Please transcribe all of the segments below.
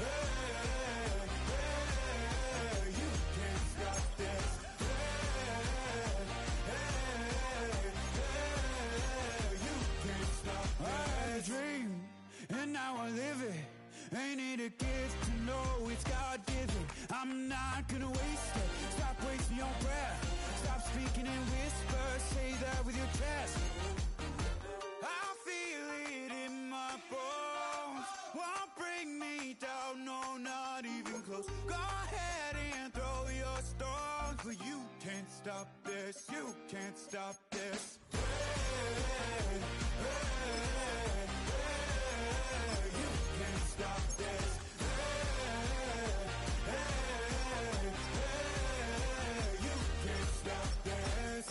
You can't stop this. You can't stop this. I had a dream, and now I live it. Ain't it a gift to know it's God-given? I'm not gonna waste it. Stop wasting your breath. Stop speaking in whispers. Say that with your chest. I feel it in my bones. Won't bring me down, no, not even close. Go ahead and throw your stones, but you can't stop this. You can't stop this. You can't stop this. You can't stop this.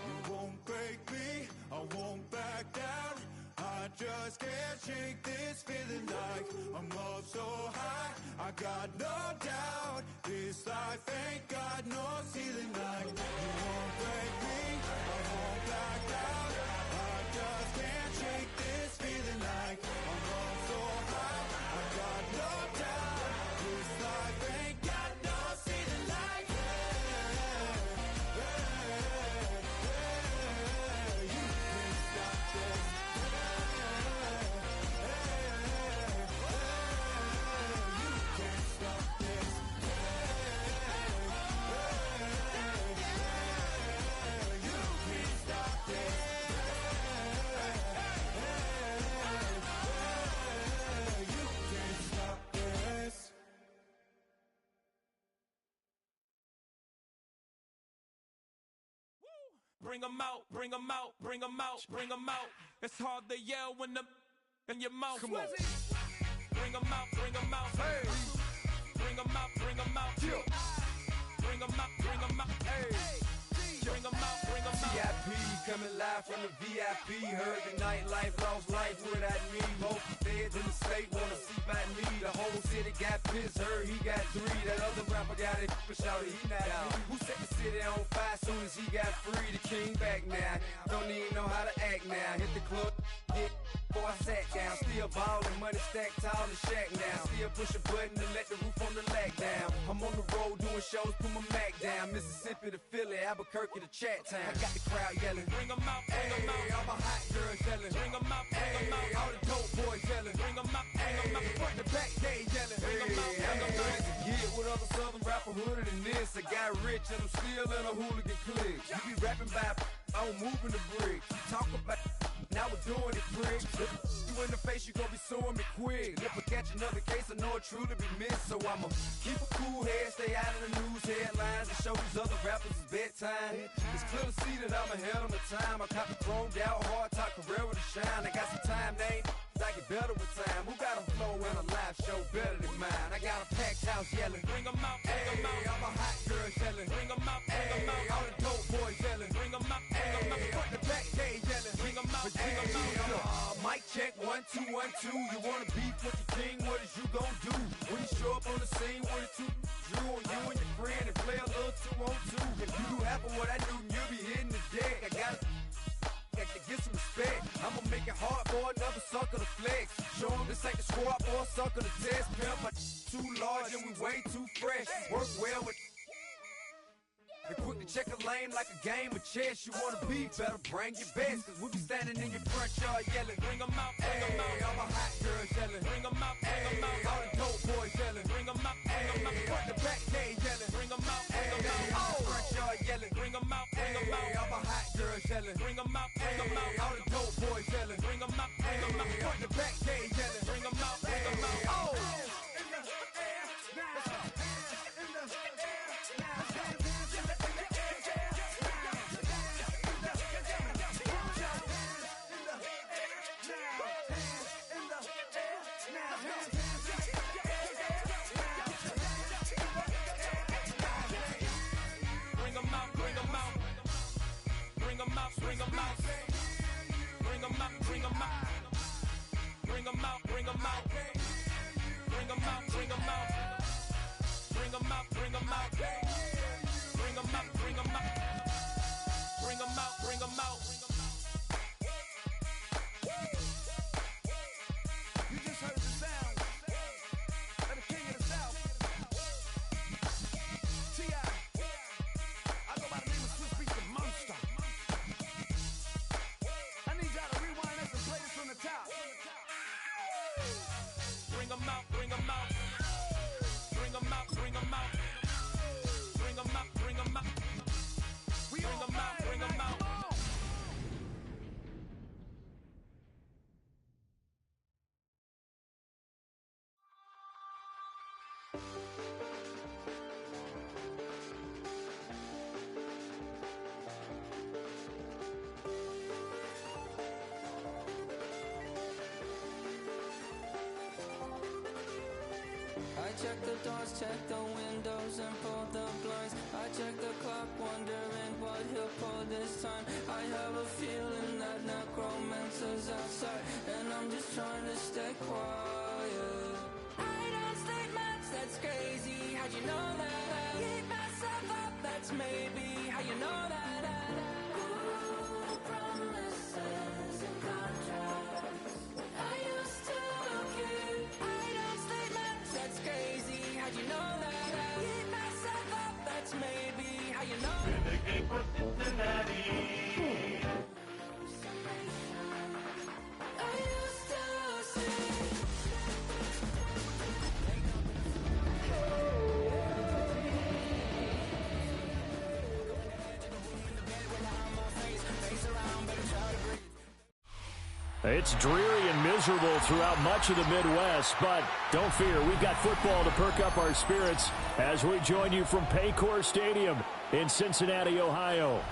You won't break me, I won't back down. I just can't shake this feeling like I'm up so high. I got no doubt, this life ain't got no ceiling like. You won't break me, I won't back down. I just can't shake this feeling like I'm up so high. I got no doubt, this life ain't got no ceiling like. You can't stop this. You can't stop this. You can't stop this. You can't stop this. Bring 'em out, bring 'em out, bring 'em out, bring 'em out. It's hard to yell when the in your mouth. Come on. Bring 'em out, bring 'em out. Hey. Bring 'em out, bring 'em out. Bring 'em out, bring 'em out. Hey. Bring 'em out, bring 'em out. VIP coming live from the VIP. Heard the nightlife, lost life without me. Both feds in the state wanna see by me. The whole city got pissed, heard he got 3. That other rapper got it, but shouted he not out. Who set the city on fire soon as he got free? The king back now, don't even know how to act now. Hit the club, hit before I sat down. Still ballin', money stacked tall in shack now. Still push a button to let the roof on the lag down. I'm on the road doing shows, put my Mac down. Mississippi to Philly, Albuquerque to Chat Town. I got the crowd yelling, Bring 'em out, bring 'em out. all my hot girls yelling, Bring 'em out, bring 'em out. all the dope boys yelling, Bring 'em out, bring 'em out. front to back they yelling, Bring 'em out, bring 'em out. Get with other southern rapper hooded than this. I got rich and I'm still in a hooligan clique. You be rapping by, I'm moving the brick. Talk about, now we're doing it, prick. You in the face, you gon' be suing me quick. If I catch another case, I know it truly be missed. So I'ma keep a cool head, stay out of the news headlines, and show these other rappers it's bedtime. It's clear to see that I'm ahead of my time. I copy chromed out, hard top career with a shine. I got some time, name. I get better with time. Who got a flow and a live show better than mine? I got a packed house yelling, Bring 'em out, bring 'em out. all my hot girls yelling, Bring 'em out, bring 'em out. all the dope boys yelling, Bring 'em out, bring 'em out. front to back they yelling, Bring 'em out, bring 'em out. mic check 1 2 1 2. You wanna beef with the king? What is you gon' do when you show up on the scene with a 2 Drew on you and your friend and play a little 2 on 2? If you do half of what I do, you'll be hitting the deck. I gotta to get some respect. I'ma make it hard for another sucker to flex. Show 'em this ain't the squad for a sucker to test. Pimp, my too large and we way too fresh. Work well with and quick to check a lane like a game of chess. You wanna be better, bring your best. Cause we be standing in your front yard yelling, Bring 'em out, bring 'em out. all my hot girls yelling, Bring 'em out, bring 'em out. all the dope boys yelling, Bring 'em out, bring 'em out. front to back they yelling, Bring 'em out, bring 'em out. all the front yard yelling, Bring 'em out, bring 'em out. all my hot girls yelling, Bring 'em out, bring 'em out. all the dope boys yelling, Bring 'em out, bring 'em out. front to back they yelling, Bring 'em out, bring 'em out. oh. Bring 'em out, bring 'em out. Bring 'em out, bring 'em out. Bring 'em out, bring 'em out. Bring 'em out, bring 'em out. Bring 'em out, bring 'em out. Bring 'em out, bring 'em out. Bring 'em out, bring 'em out. Bring 'em out, bring 'em out. I check the doors, check the windows, and pull the blinds. I check the clock, wondering what he'll pull this time. I have a feeling that necromancer's outside, and I'm just trying to stay quiet. I don't sleep much, that's crazy. How'd you know that? I keep myself up, that's maybe how you know that. Ooh, promises and contracts. I used to keep. I don't sleep much, that's crazy. How'd you know that? I keep myself up, that's maybe how you know that. I used to see. It's dreary and miserable throughout much of the Midwest, but don't fear, we've got football to perk up our spirits as we join you from Paycor Stadium in Cincinnati, Ohio.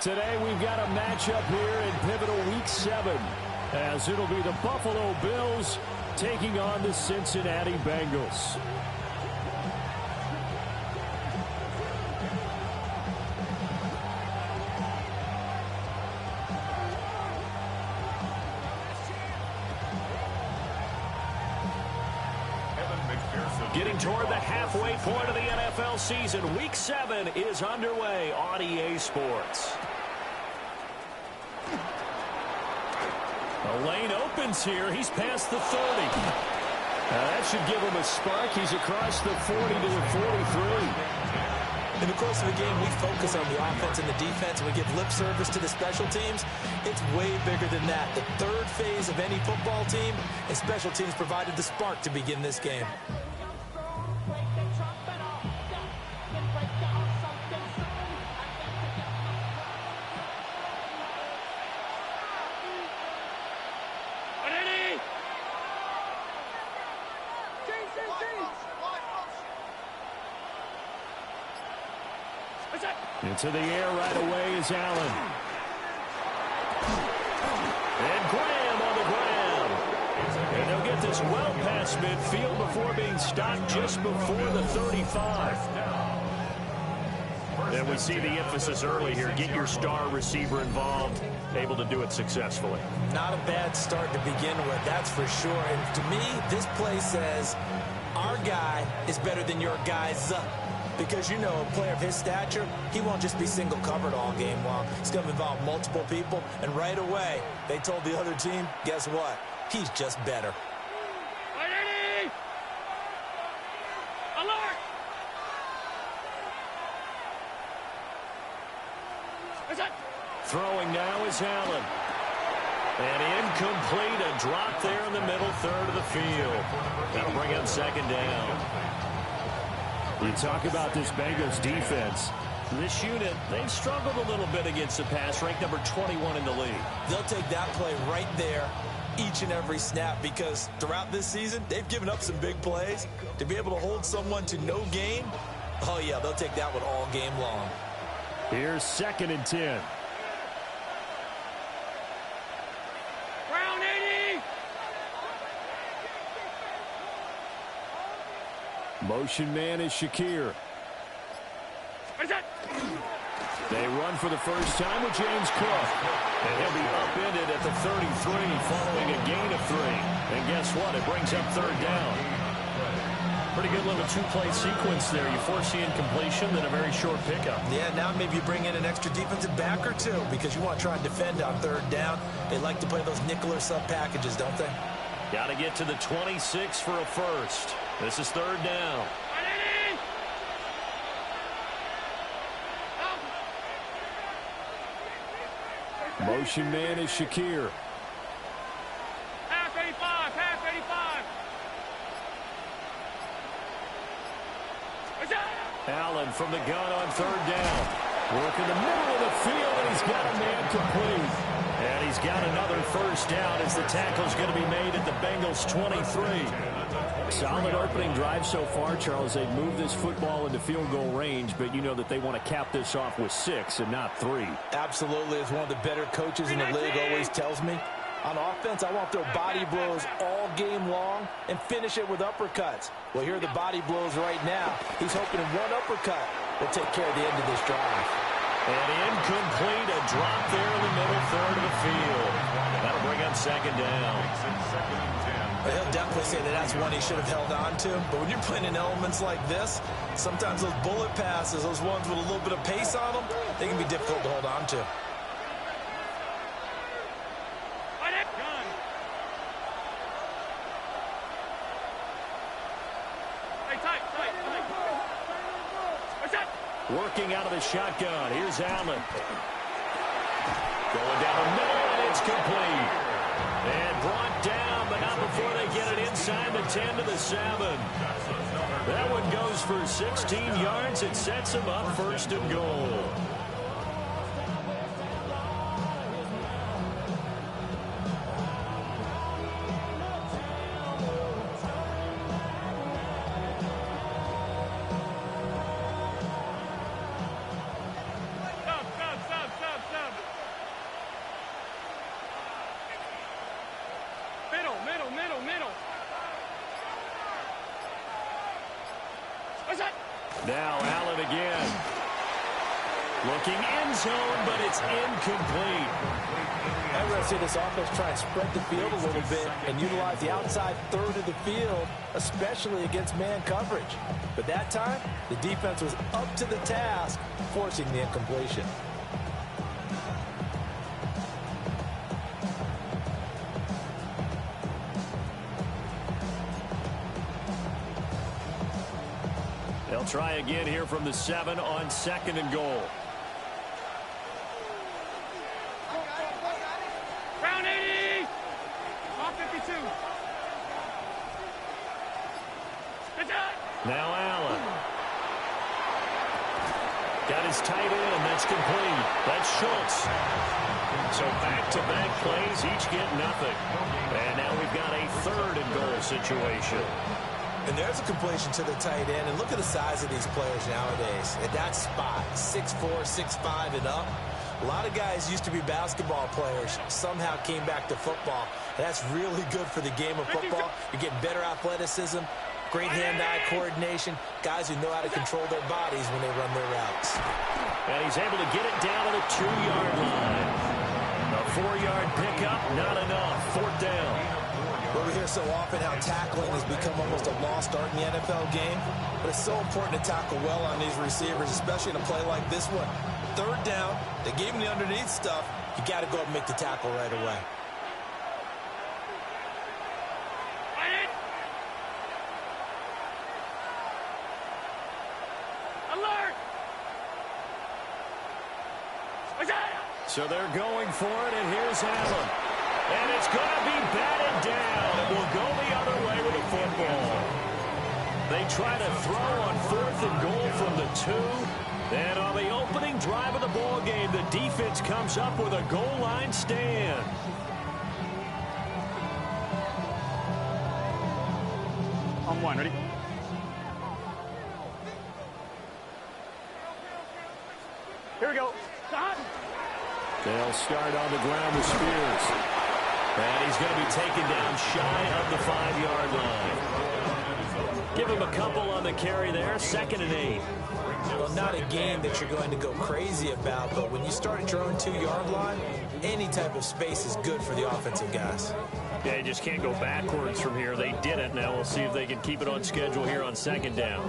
Today we've got a matchup here in pivotal Week 7, as it'll be the Buffalo Bills taking on the Cincinnati Bengals. Getting toward the halfway point of the NFL season, Week 7 is underway on EA Sports. The lane opens here. He's past the 30. That should give him a spark. He's across the 40 to the 43. In the course of the game, we focus on the offense and the defense, and we give lip service to the special teams. It's way bigger than that. The third phase of any football team, and special teams provided the spark to begin this game. Into the air right away is Allen. And Graham on the ground. And they'll get this well past midfield before being stopped just before the 35. And we see the emphasis early here. Get your star receiver involved, able to do it successfully. Not a bad start to begin with, that's for sure. And to me, this play says, our guy is better than your guy's. Because, you know, a player of his stature, he won't just be single covered all game long. He's going to involve multiple people. And right away, they told the other team, guess what? He's just better. Alert! Throwing now is Allen. And incomplete, a drop there in the middle third of the field. That'll bring up second down. You talk about this Bengals defense. This unit, they've struggled a little bit against the pass, ranked number 21 in the league. They'll take that play right there each and every snap because throughout this season, they've given up some big plays. To be able to hold someone to no gain, oh yeah, they'll take that one all game long. Here's 2nd and 10. Round 80! Motion man is Shakir. They run for the first time with James Cook. And he'll be upended at the 33 following a gain of 3. And guess what? It brings up 3rd down. Pretty good little two-play sequence there. You force the incompletion, then a very short pickup. Yeah, now maybe you bring in an extra defensive back or two because you want to try and defend on 3rd down. They like to play those nickel or sub packages, don't they? Got to get to the 26 for a first. This is 3rd down. Motion man is Shakir. Half 85, half 85. Allen from the gun on 3rd down. Work in the middle of the field, and he's got a man complete. And he's got another first down as the tackle's going to be made at the Bengals' 23. Solid opening drive so far, Charles. They've moved this football into field goal range, but you know that they want to cap this off with 6 and not 3. Absolutely. As one of the better coaches in the league always tells me, On offense, I want their body blows all game long and finish it with uppercuts. Well, here are the body blows right now. He's hoping one uppercut will take care of the end of this drive. And incomplete, a drop there in the middle third of the field. That'll bring up second down. He'll definitely say that that's one he should have held on to. But when you're playing in elements like this, sometimes those bullet passes, those ones with a little bit of pace on them, they can be difficult to hold on to. Working out of the shotgun. Here's Allen. Going down the middle, and it's complete. And brought down, but not before they get it inside the 10 to the 7. That one goes for 16 yards. It sets them up first and goal. Now Allen again. Looking end zone, but it's incomplete. I'd rather see this offense try and spread the field a little bit and utilize the outside third of the field, especially against man coverage. But that time, the defense was up to the task, forcing the incompletion. They'll try again here from the 7 on second and goal. Round 80! Off 52. Good job. Now Allen. Got his tight end. That's complete. That's Schultz. So back-to-back plays, each get nothing. And now we've got a third and goal situation. And there's a completion to the tight end. And look at the size of these players nowadays. At that spot, 6'4", 6'5", and up. A lot of guys used to be basketball players, somehow came back to football. And that's really good for the game of football. You're getting better athleticism, great hand-eye coordination, guys who know how to control their bodies when they run their routes. And he's able to get it down to the 2-yard line. A 4-yard pickup, not enough. Fourth down. But we hear so often how tackling has become almost a lost art in the NFL game. But it's so important to tackle well on these receivers, especially in a play like this one. Third down, they gave him the underneath stuff. You got to go and make the tackle right away. Alert! So they're going for it, and here's Allen. And it's going to be batted down. It will go the other way with the football. They try to throw on fourth and goal from the 2. And on the opening drive of the ball game, the defense comes up with a goal line stand. On one, ready? Here we go. They'll start on the ground with Spears. And he's going to be taken down shy of the 5-yard line. Give him a couple on the carry there. 2nd and 8. Well, not a game that you're going to go crazy about, but when you start at your own 2-yard line, any type of space is good for the offensive guys. Yeah, you just can't go backwards from here. They did it. Now we'll see if they can keep it on schedule here on 2nd down.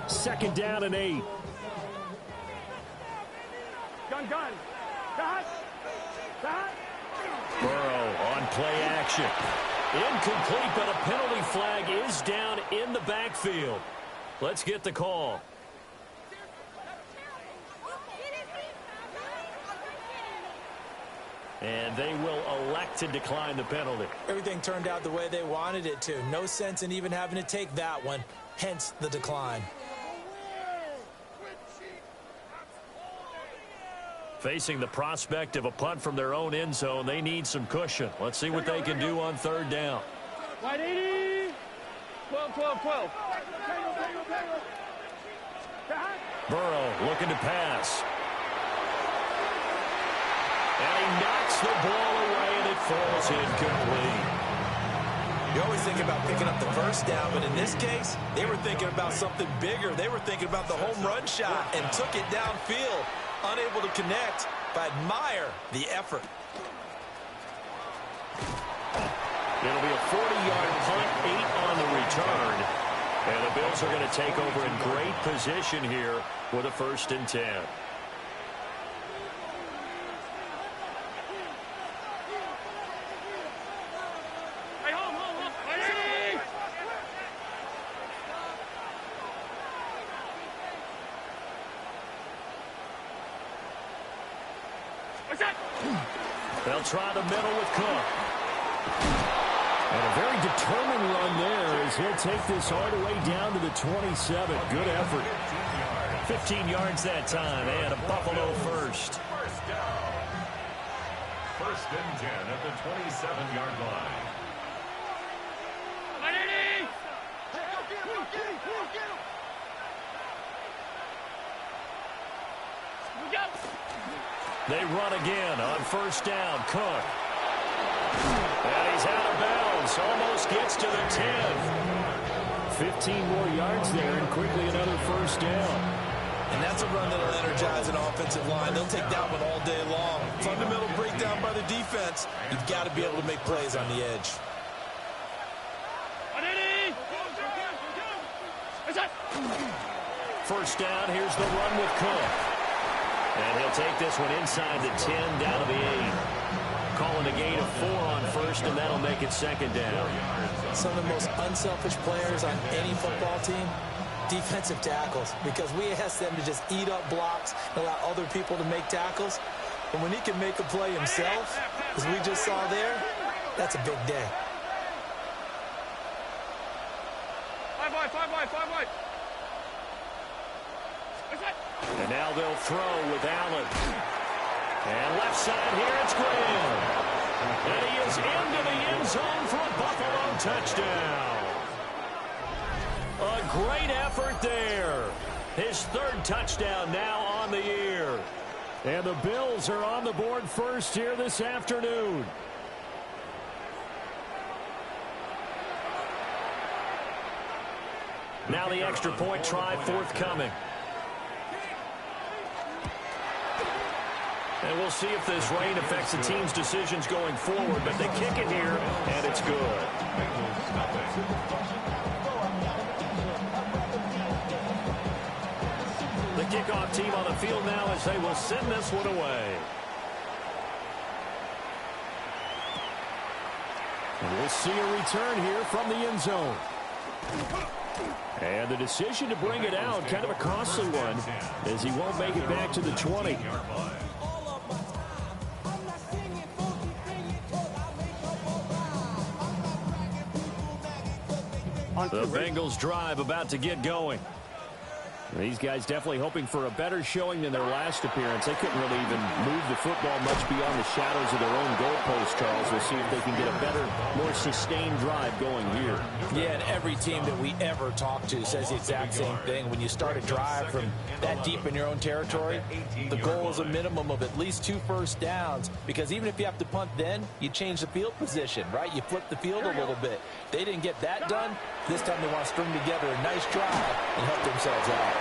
2nd down and 8. Gun. Burrow on play action. Incomplete, but a penalty flag is down in the backfield. Let's get the call. And they will elect to decline the penalty. Everything turned out the way they wanted it to. No sense in even having to take that one, hence the decline. Facing the prospect of a punt from their own end zone, they need some cushion. Let's see what they can do on 3rd down. Wide 80. 12. Burrow looking to pass. And he knocks the ball away, and it falls incomplete. You always think about picking up the first down, but in this case, they were thinking about something bigger. They were thinking about the home run shot and took it downfield. Unable to connect, but admire the effort. It'll be a 40-yard punt, 8 on the return. And the Bills are going to take over in great position here with a 1st and 10. They'll try the middle with Cook. And a very determined run there as he'll take this all the way down to the 27. Good effort. 15 yards that time, and a Buffalo first. First down. 1st and 10 at the 27-yard line. They run again on 1st down. Cook. And he's out of bounds. Almost gets to the 10. 15 more yards there, and quickly another 1st down. And that's a run that'll energize an offensive line. They'll take that one all day long. Fundamental breakdown by the defense. You've got to be able to make plays on the edge. 1st down. Here's the run with Cook. And he'll take this one inside the 10, down to the 8. Calling a gain of 4 on 1st, and that'll make it 2nd down. Some of the most unselfish players on any football team, defensive tackles, because we ask them to just eat up blocks and allow other people to make tackles. But when he can make a play himself, as we just saw there, that's a big day. 5 wide. And now they'll throw with Allen. And left side here, it's Graham. And he is into the end zone for a Buffalo touchdown. A great effort there. His 3rd touchdown now on the year. And the Bills are on the board first here this afternoon. Now the extra point try forthcoming. And we'll see if this rain affects the team's decisions going forward, but they kick it here, and it's good. The kickoff team on the field now as they will send this one away. And we'll see a return here from the end zone. And the decision to bring it out, kind of a costly one, as he won't make it back to the 20. The Bengals drive about to get going. These guys definitely hoping for a better showing than their last appearance. They couldn't really even move the football much beyond the shadows of their own goalpost, Charles. We'll see if they can get a better, more sustained drive going here. Yeah, and every team that we ever talk to says the exact same thing. When you start a drive from that deep in your own territory, the goal is a minimum of at least 2 first downs, because even if you have to punt then, you change the field position, right? You flip the field a little bit. They didn't get that done. This time they want to string together a nice drive and help themselves out.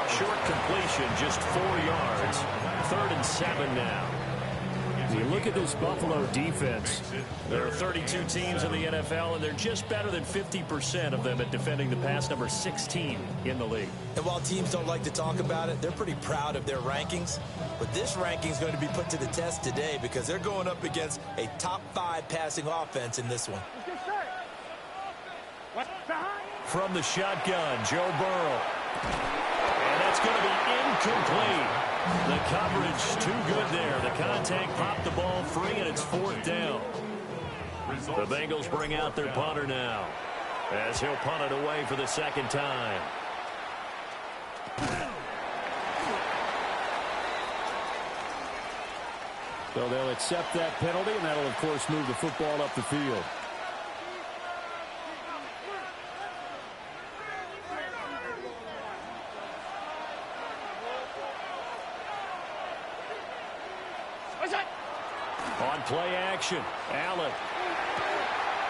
Short completion, just 4 yards. 3rd and 7 now. You look at this Buffalo defense. There are 32 teams in the NFL, and they're just better than 50% of them at defending the pass, number 16 in the league. And while teams don't like to talk about it, they're pretty proud of their rankings. But this ranking is going to be put to the test today because they're going up against a top 5 passing offense in this one. From the shotgun, Joe Burrow. And that's going to be incomplete. The coverage too good there. The contact popped the ball free, and it's 4th down. The Bengals bring out their punter now, as he'll punt it away for the 2nd time. So they'll accept that penalty, and that'll, of course, move the football up the field. On play action, Allen.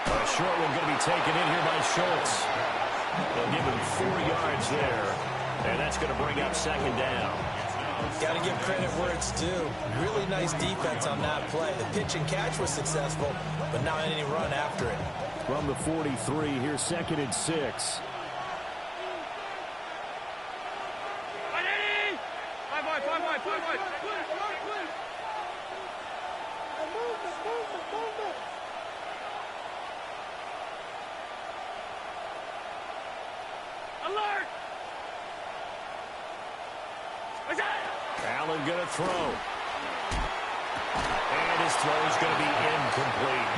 A short one going to be taken in here by Schultz. They'll give him 4 yards there, and that's going to bring up second down. Got to give credit where it's due. Really nice defense on that play. The pitch and catch was successful, but not any run after it. From the 43, here's 2nd and 6. Alert! Allen going to throw. And his throw is going to be incomplete.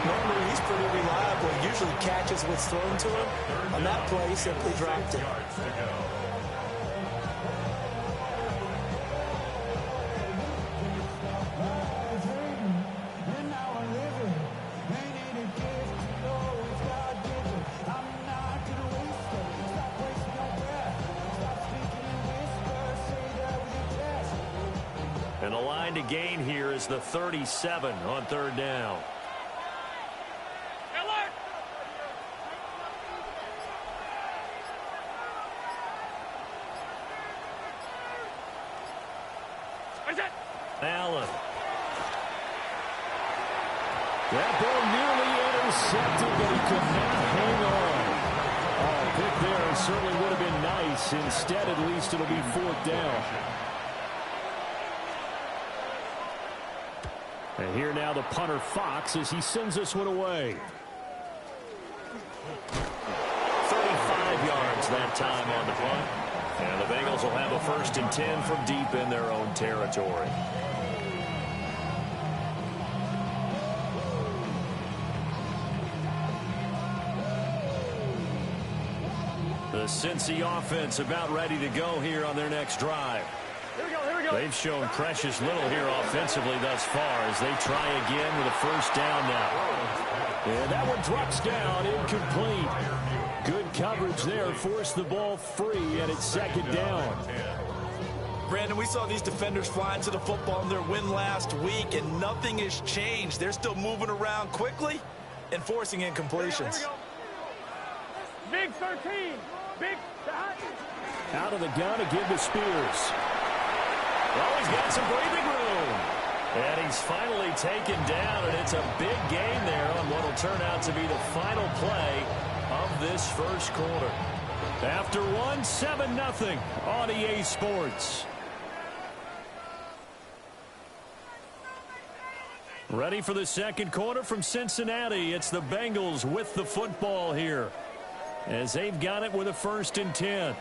Normally, he's pretty reliable. He usually catches what's thrown to him. On that play, he simply dropped it. And the line to gain here is the 37 on 3rd down. Alert! Allen. That ball nearly intercepted, but he could not hang on. Oh, a pick there certainly would have been nice. Instead, at least it'll be 4th down. And here now the punter Fox as he sends this one away. 35 yards that time on the punt. And the Bengals will have a 1st and 10 from deep in their own territory. The Cincy offense about ready to go here on their next drive. They've shown precious little here offensively thus far as they try again with a 1st down now. And that one drops down, incomplete. Good coverage there, forced the ball free, and it's 2nd down. Brandon, we saw these defenders flying to the football in their win last week, and nothing has changed. They're still moving around quickly and forcing incompletions. Big 13. Big shot. Out of the gun to give to Spears. Well, he's got some breathing room. And he's finally taken down, and it's a big gain there on what will turn out to be the final play of this 1st quarter. After one, 7-0 on EA Sports. Ready for the 2nd quarter from Cincinnati. It's the Bengals with the football here as they've got it with a 1st and 10.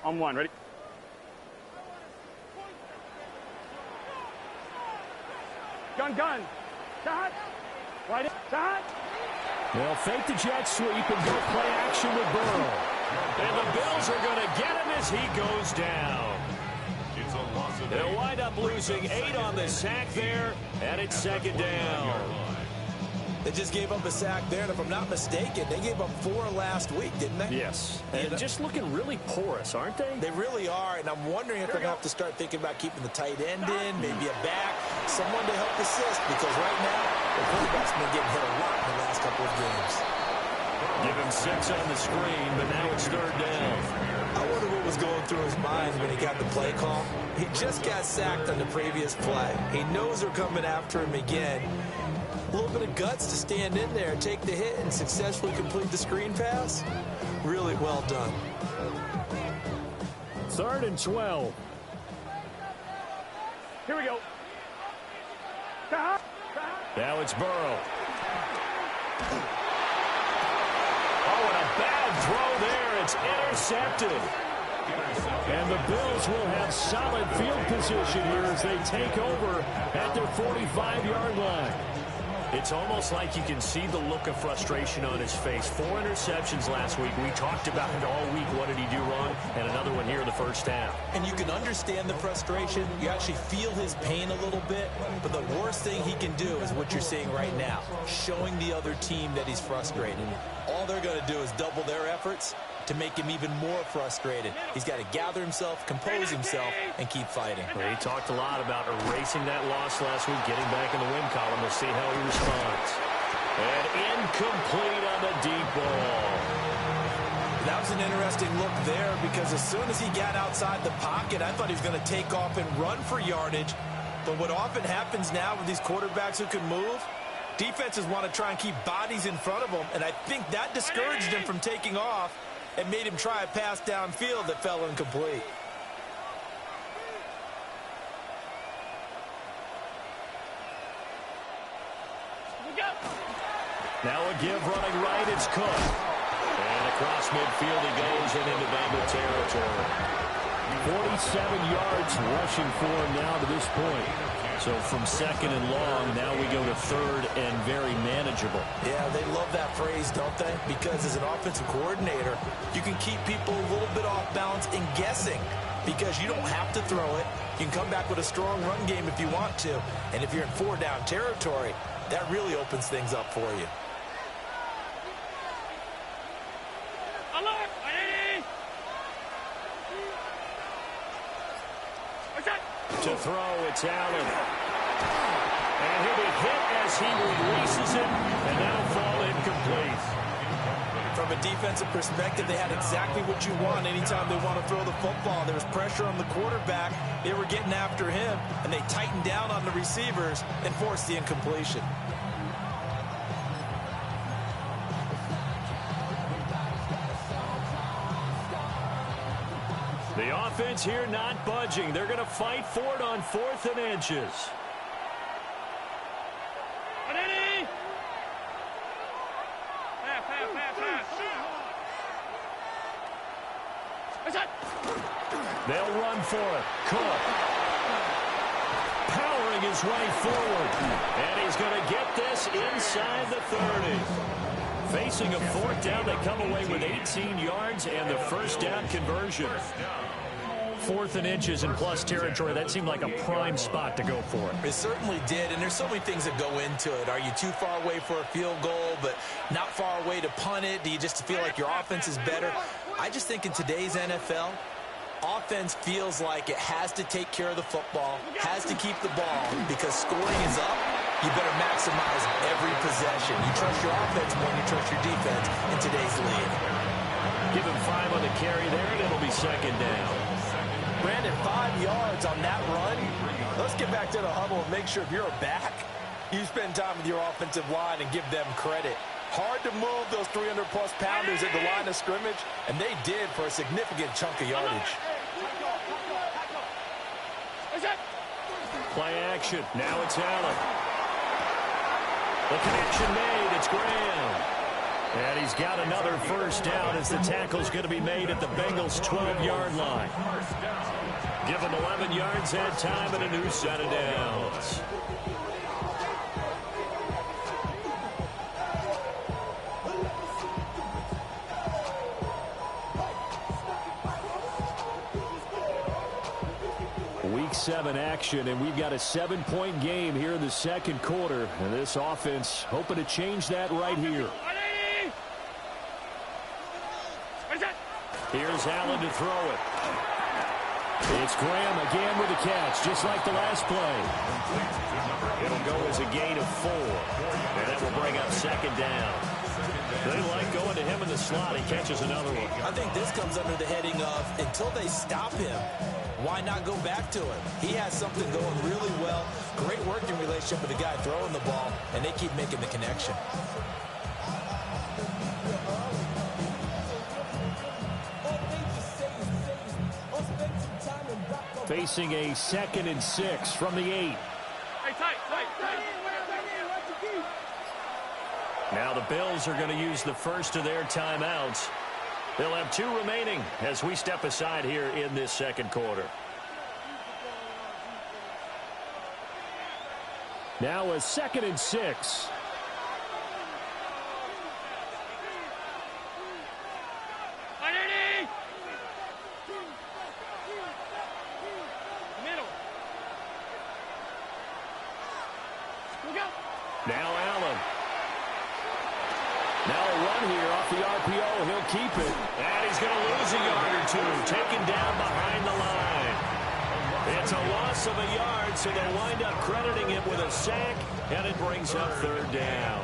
On 1, ready? Gun. Shot. Right in. Shot. They'll fake the jet sweep and go play action with Burrow. And the Bills are going to get him as he goes down. They'll wind up losing 8 on the sack there, and it's 2nd down. They just gave up a sack there, and if I'm not mistaken, they gave up 4 last week, didn't they? Yes. And just looking really porous, aren't they? They really are, and I'm wondering if they're going to have to start thinking about keeping the tight end in, maybe a back, someone to help assist, because right now, the quarterback's been getting hit a lot in the last couple of games. Give him 6 on the screen, but now it's 3rd down. I wonder what was going through his mind when he got the play call. He just got sacked on the previous play. He knows they're coming after him again. A little bit of guts to stand in there, take the hit, and successfully complete the screen pass. Really well done. 3rd and 12. Here we go. Now it's Burrow. Oh, and a bad throw there. It's intercepted. And the Bills will have solid field position here as they take over at their 45-yard line. It's almost like you can see the look of frustration on his face. 4 interceptions last week. We talked about it all week. What did he do wrong? And another one here in the first half. And you can understand the frustration. You actually feel his pain a little bit. But the worst thing he can do is what you're seeing right now, showing the other team that he's frustrated. All they're going to do is double their efforts to make him even more frustrated. He's got to gather himself, compose himself, and keep fighting. Well, he talked a lot about erasing that loss last week, getting back in the win column. We'll see how he responds. And incomplete on the deep ball. That was an interesting look there because as soon as he got outside the pocket, I thought he was going to take off and run for yardage. But what often happens now with these quarterbacks who can move, defenses want to try and keep bodies in front of them, and I think that discouraged him from taking off and made him try a pass downfield that fell incomplete. Now a give running right, it's Cook. And across midfield he goes and into Bengal territory. 47 yards rushing for him now to this point. So from second and long, now we go to third and very manageable. Yeah, they love that phrase, don't they? Because as an offensive coordinator, you can keep people a little bit off balance and guessing because you don't have to throw it. You can come back with a strong run game if you want to. And if you're in 4-down territory, that really opens things up for you. To throw, it's Allen. And he'll be hit as he releases it, and that'll fall incomplete. From a defensive perspective, they had exactly what you want anytime they want to throw the football. There was pressure on the quarterback. They were getting after him, and they tightened down on the receivers and forced the incompletion. The offense here not budging. They're going to fight for it on 4th and inches. They'll run for it. Cook. Powering his way forward. And he's going to get this inside the 30. Facing a 4th down, they come away with 18 yards and the first down conversion. 4th and inches in plus territory. That seemed like a prime spot to go for it. It certainly did, and there's so many things that go into it. Are you too far away for a field goal, but not far away to punt it? Do you just feel like your offense is better? I just think in today's NFL, offense feels like it has to take care of the football, has to keep the ball, because scoring is up. You better maximize every possession. You trust your offense more than you trust your defense in today's league. Give him 5 on the carry there, and it'll be second down. Brandon, 5 yards on that run. Let's get back to the huddle and make sure if you're a back, you spend time with your offensive line and give them credit. Hard to move those 300-plus pounders at the line of scrimmage, and they did for a significant chunk of yardage. Play action. Now it's Allen. The connection made. It's Graham. And he's got another first down as the tackle's going to be made at the Bengals' 12-yard line. Give them 11 yards that time and a new set of downs. Week 7 action, and we've got a 7-point game here in the second quarter. And this offense hoping to change that right here. Here's Allen to throw it. It's Graham again with the catch, just like the last play. It'll go as a gain of 4, and that will bring up second down. They like going to him in the slot. He catches another one. I think this comes under the heading of until they stop him, why not go back to him? He has something going really well. Great working relationship with the guy throwing the ball, and they keep making the connection. Facing a 2nd and 6 from the 8. Now the Bills are going to use the first of their timeouts. They'll have 2 remaining as we step aside here in this second quarter. Now a 2nd and 6. he'll keep it. And he's going to lose a yard or two, taken down behind the line. It's a loss of a yard, so they'll wind up crediting him with a sack, and it brings up third down.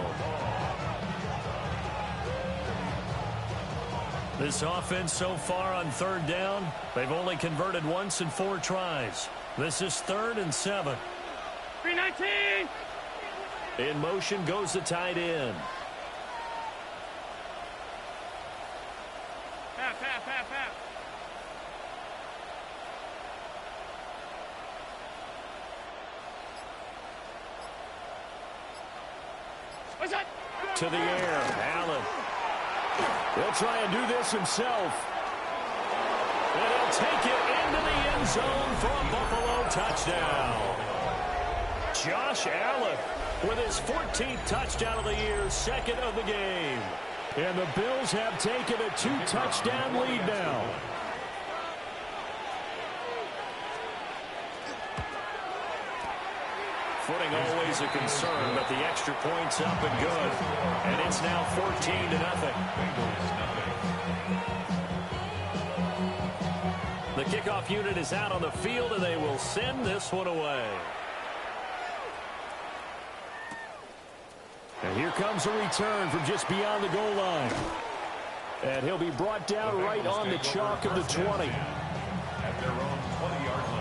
This offense so far on third down, they've only converted once in 4 tries. This is 3rd and 7. 319! In motion goes the tight end. Half. What's that? To the air, Allen. He'll try and do this himself. And he'll take it into the end zone for a Buffalo touchdown. Josh Allen with his 14th touchdown of the year, 2nd of the game. And the Bills have taken a 2-touchdown lead now. Footing always a concern, but the extra point's up and good. And it's now 14-0. The kickoff unit is out on the field, and they will send this one away. And here comes a return from just beyond the goal line. And he'll be brought down right on the chalk of the 20. At their own 20-yard line.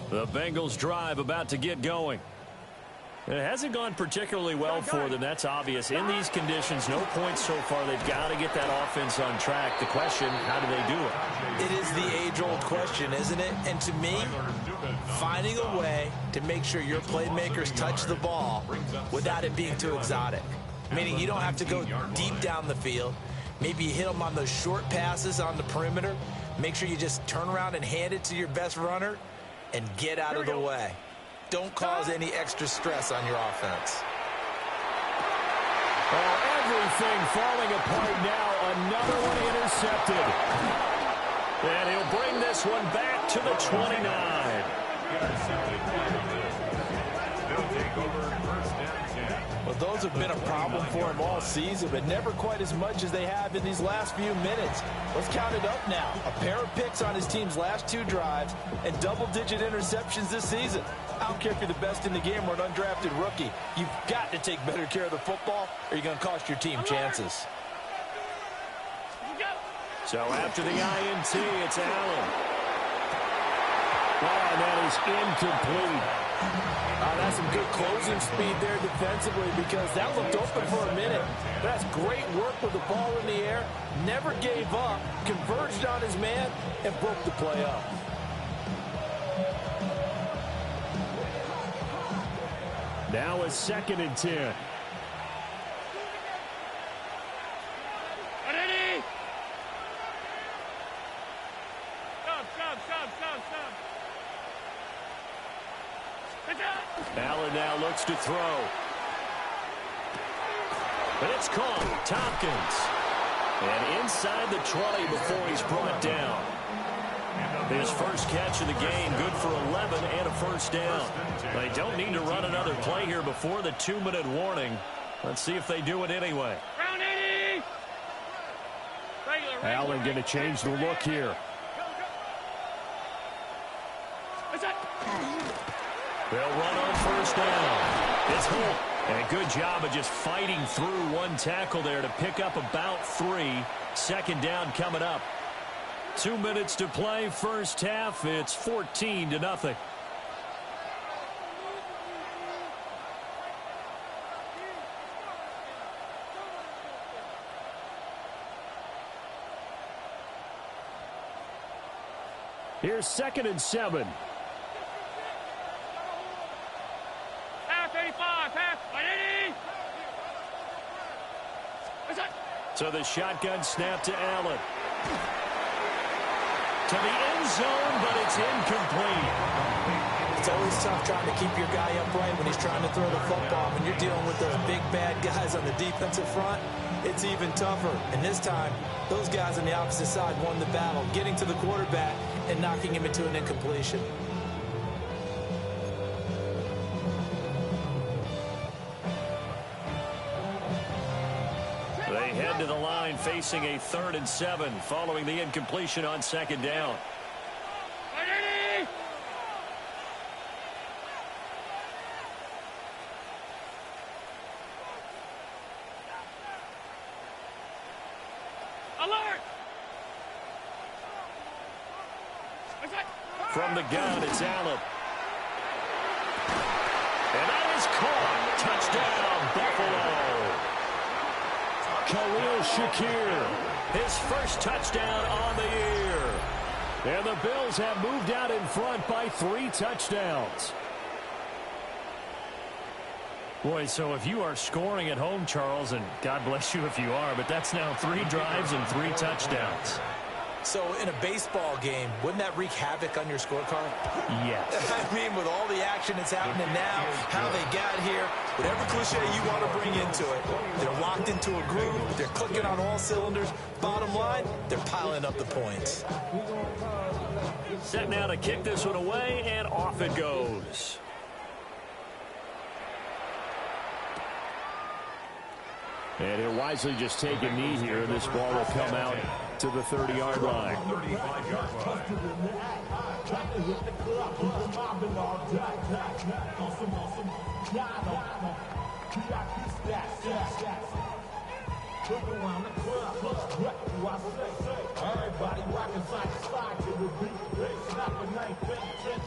The Bengals drive about to get going. It hasn't gone particularly well for them. That's obvious. In these conditions, no points so far. They've got to get that offense on track. The question, how do they do it? It is the age-old question, isn't it? And to me, finding a way to make sure your playmakers touch the ball without it being too exotic. Meaning you don't have to go deep down the field. Maybe you hit them on those short passes on the perimeter. Make sure you just turn around and hand it to your best runner and get out of the way. Don't cause any extra stress on your offense. Oh, everything falling apart now. Another one intercepted. And he'll bring this one back to the 29. They'll take over 1st and 10. Well, those have been a problem for him all season, but never quite as much as they have in these last few minutes. Let's count it up now. A pair of picks on his team's last 2 drives and double-digit interceptions this season. I don't care if you're the best in the game or an undrafted rookie. You've got to take better care of the football or you're going to cost your team chances. So after the INT, it's Allen. Oh, and that is incomplete. That's some good closing speed there defensively because that looked open for a minute. That's great work with the ball in the air. Never gave up, converged on his man, and broke the play up. Now a 2nd and 10. Allen now looks to throw. But it's caught. Tompkins. And inside the 20 before he's brought down. His first catch of the game, good for 11 and a 1st down. They don't need to run another play here before the 2-minute warning. Let's see if they do it anyway. Allen going to change the look here. They'll run on 1st down. It's Holt. And a good job of just fighting through one tackle there to pick up about 3. 2nd down coming up. 2 minutes to play, 1st half. It's 14-0. Here's 2nd and 7. So the shotgun snap to Allen. To the end zone, but it's incomplete. It's always tough trying to keep your guy upright when he's trying to throw the football. When you're dealing with those big, bad guys on the defensive front, it's even tougher. And this time, those guys on the opposite side won the battle, getting to the quarterback and knocking him into an incompletion. They head to the line facing a 3rd and 7 following the incompletion on 2nd down. From the gun, it's Allen. And that is caught. Touchdown, Buffalo. Khalil Shakir, his first touchdown on the year. And the Bills have moved out in front by 3 touchdowns. Boy, so if you are scoring at home, Charles, and God bless you if you are, but that's now 3 drives and 3 touchdowns. So in a baseball game, wouldn't that wreak havoc on your scorecard? Yes. I mean, with all the action that's happening now, how they got here, whatever cliche you want to bring into it, they're locked into a groove, they're clicking on all cylinders. Bottom line, they're piling up the points. Set now to kick this one away, and off it goes. And he'll wisely just take a knee here, and this ball will come out to the 30-yard line.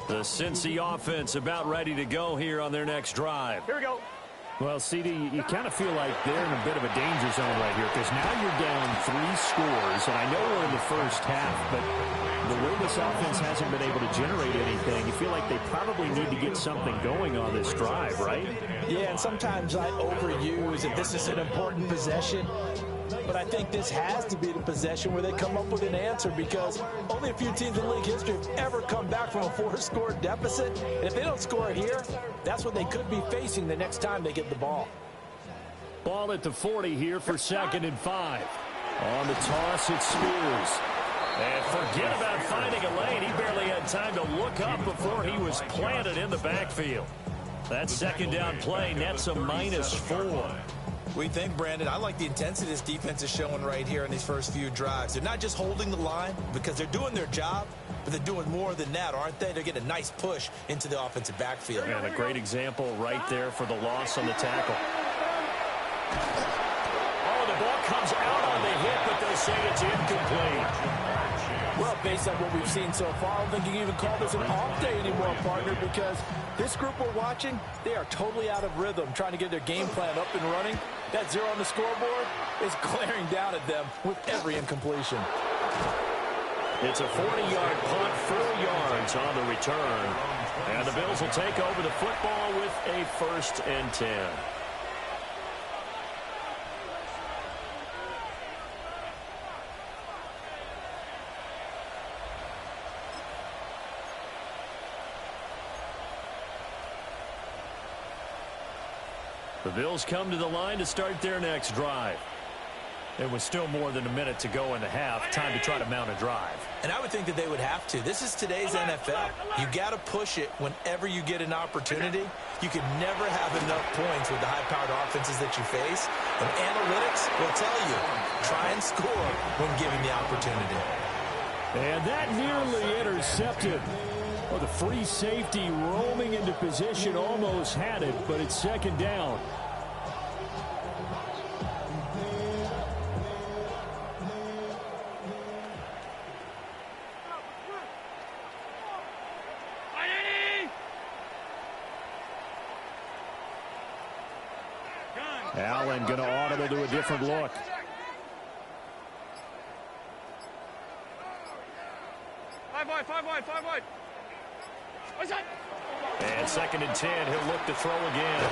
The Cincy offense about ready to go here on their next drive. Here we go. Well, CD, you kind of feel like they're in a bit of a danger zone right here because now you're down 3 scores, and I know we're in the first half, but the way this offense hasn't been able to generate anything, you feel like they probably need to get something going on this drive, right? Yeah, and sometimes I overuse it. This is an important possession. But I think this has to be the possession where they come up with an answer because only a few teams in league history have ever come back from a 4-score deficit. And if they don't score here, that's what they could be facing the next time they get the ball. Ball at the 40 here for 2nd and 5. On the toss, it's Spears. And forget about finding a lane. He barely had time to look up before he was planted in the backfield. That 2nd down play nets a -4. We think, Brandon, I like the intensity this defense is showing right here in these first few drives. They're not just holding the line because they're doing their job, but they're doing more than that, aren't they? They're getting a nice push into the offensive backfield. And a great example right there for the loss on the tackle. Oh, the ball comes out on the hit, but they say it's incomplete. Well, based on what we've seen so far, I don't think you can even call this an off day anymore, partner, because this group we're watching, they are totally out of rhythm, trying to get their game plan up and running. That 0 on the scoreboard is glaring down at them with every incompletion. It's a 40-yard punt, 4 yards on the return. And the Bills will take over the football with a 1st and 10. The Bills come to the line to start their next drive. It was still more than a minute to go in the half. Time to try to mount a drive. And I would think that they would have to. This is today's NFL. You got to push it whenever you get an opportunity. You can never have enough points with the high-powered offenses that you face. And analytics will tell you, try and score when given the opportunity. And that nearly intercepted. Well, the free safety roaming into position almost had it, but it's 2nd down. Allen going to audible to a different look. Five wide. And 2nd and 10, he'll look to throw again.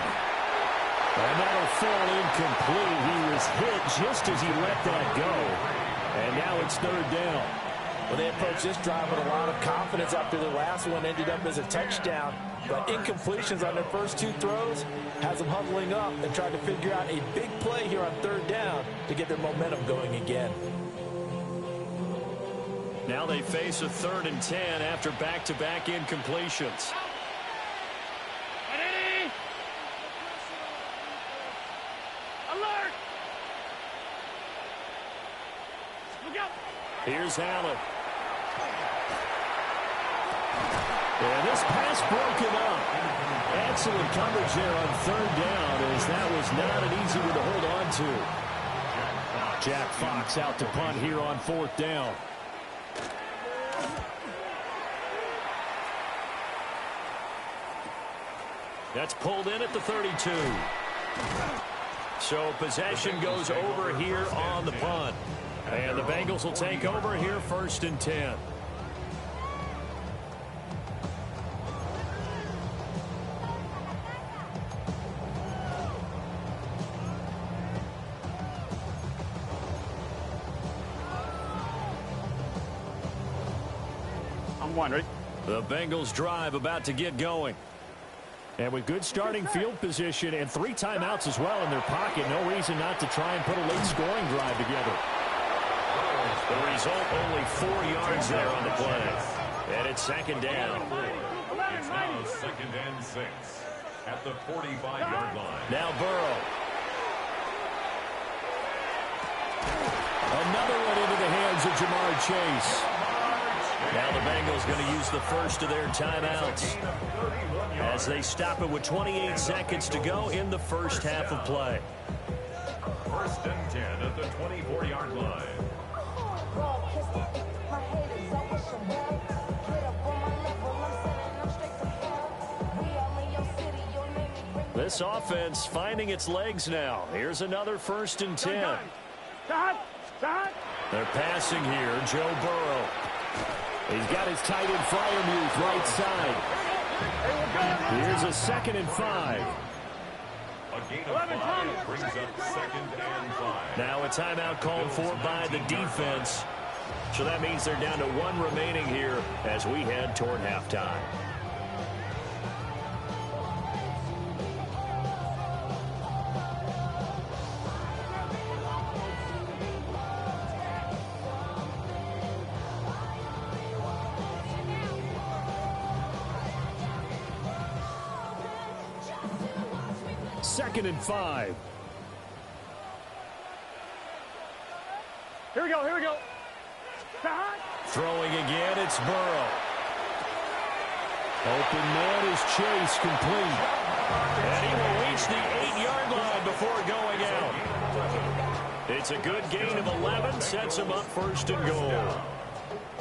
And that'll fall incomplete. He was hit just as he let that go. And now it's 3rd down. Well, they approached this drive with a lot of confidence after the last one ended up as a touchdown. But incompletions on their first 2 throws has them huddling up and trying to figure out a big play here on 3rd down to get their momentum going again. Now they face a 3rd and 10 after back-to-back incompletions. Alert! Look out! Here's Allen. And this pass broken up. Excellent coverage there on 3rd down, as that was not an easy one to hold on to. Jack Fox out to punt here on 4th down. That's pulled in at the 32. So possession goes over here on the punt. And the Bengals will take over here 1st and 10. I'm one, ready? The Bengals drive about to get going. And with good starting field position and 3 timeouts as well in their pocket, no reason not to try and put a late scoring drive together. The result, only 4 yards there on the play. And it's 2nd down. It's now 2nd and 6 at the 45-yard line. Now Burrow. Another one into the hands of Jamar Chase. Now the Bengals going to use the first of their timeouts as they stop it with 28 seconds to go in the first half of play. 1st and 10 at the 24-yard line. This offense finding its legs now. Here's another 1st and 10. They're passing here. Joe Burrow. He's got his tight end Freiermuth right side. Here's a 2nd and 5. A gain of 5 brings up 2nd and 5. Now a timeout called for by the defense. So that means they're down to 1 remaining here as we head toward halftime. Second and 5. Here we go, here we go. Throwing again, it's Burrow. Open man is Chase, complete. And he will reach the 8-yard line before going out. It's a good gain of 11, sets him up 1st and goal.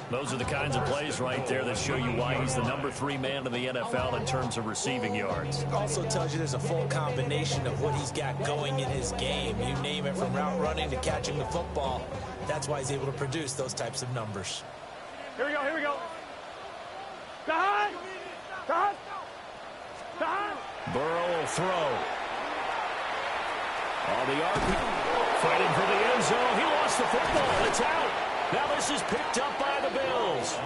Those are the kinds of plays right there that show you why he's the number 3 man in the NFL in terms of receiving yards. Also tells you there's a full combination of what he's got going in his game. You name it, from route running to catching the football. That's why he's able to produce those types of numbers. Here we go, here we go. Burrow will throw. On the RP, fighting for the end zone. He lost the football. It's out. Now this is picked up by the Bills.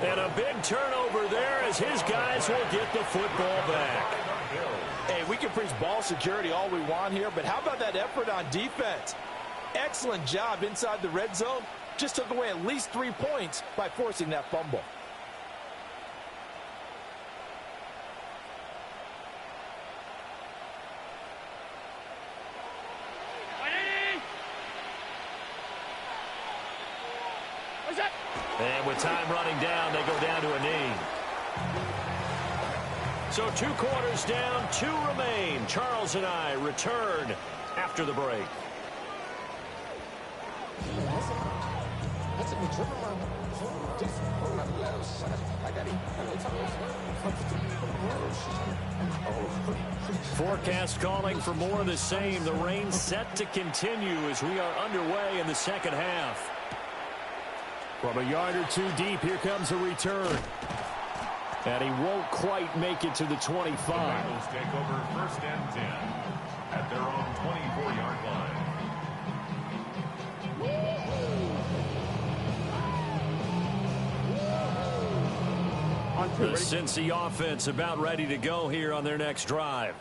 And a big turnover there as his guys will get the football back. Hey, we can preach ball security all we want here, but how about that effort on defense? Excellent job inside the red zone. Just took away at least 3 points by forcing that fumble. And with time running down, they go down to a knee. So 2 quarters down, 2 remain. Charles and I return after the break. Forecast calling for more of the same. The rain set to continue as we are underway in the second half. From a yard or 2 deep, here comes a return. And he won't quite make it to the 25. The Bengals take over 1st and 10 at their own 24-yard line. The Cincy offense about ready to go here on their next drive.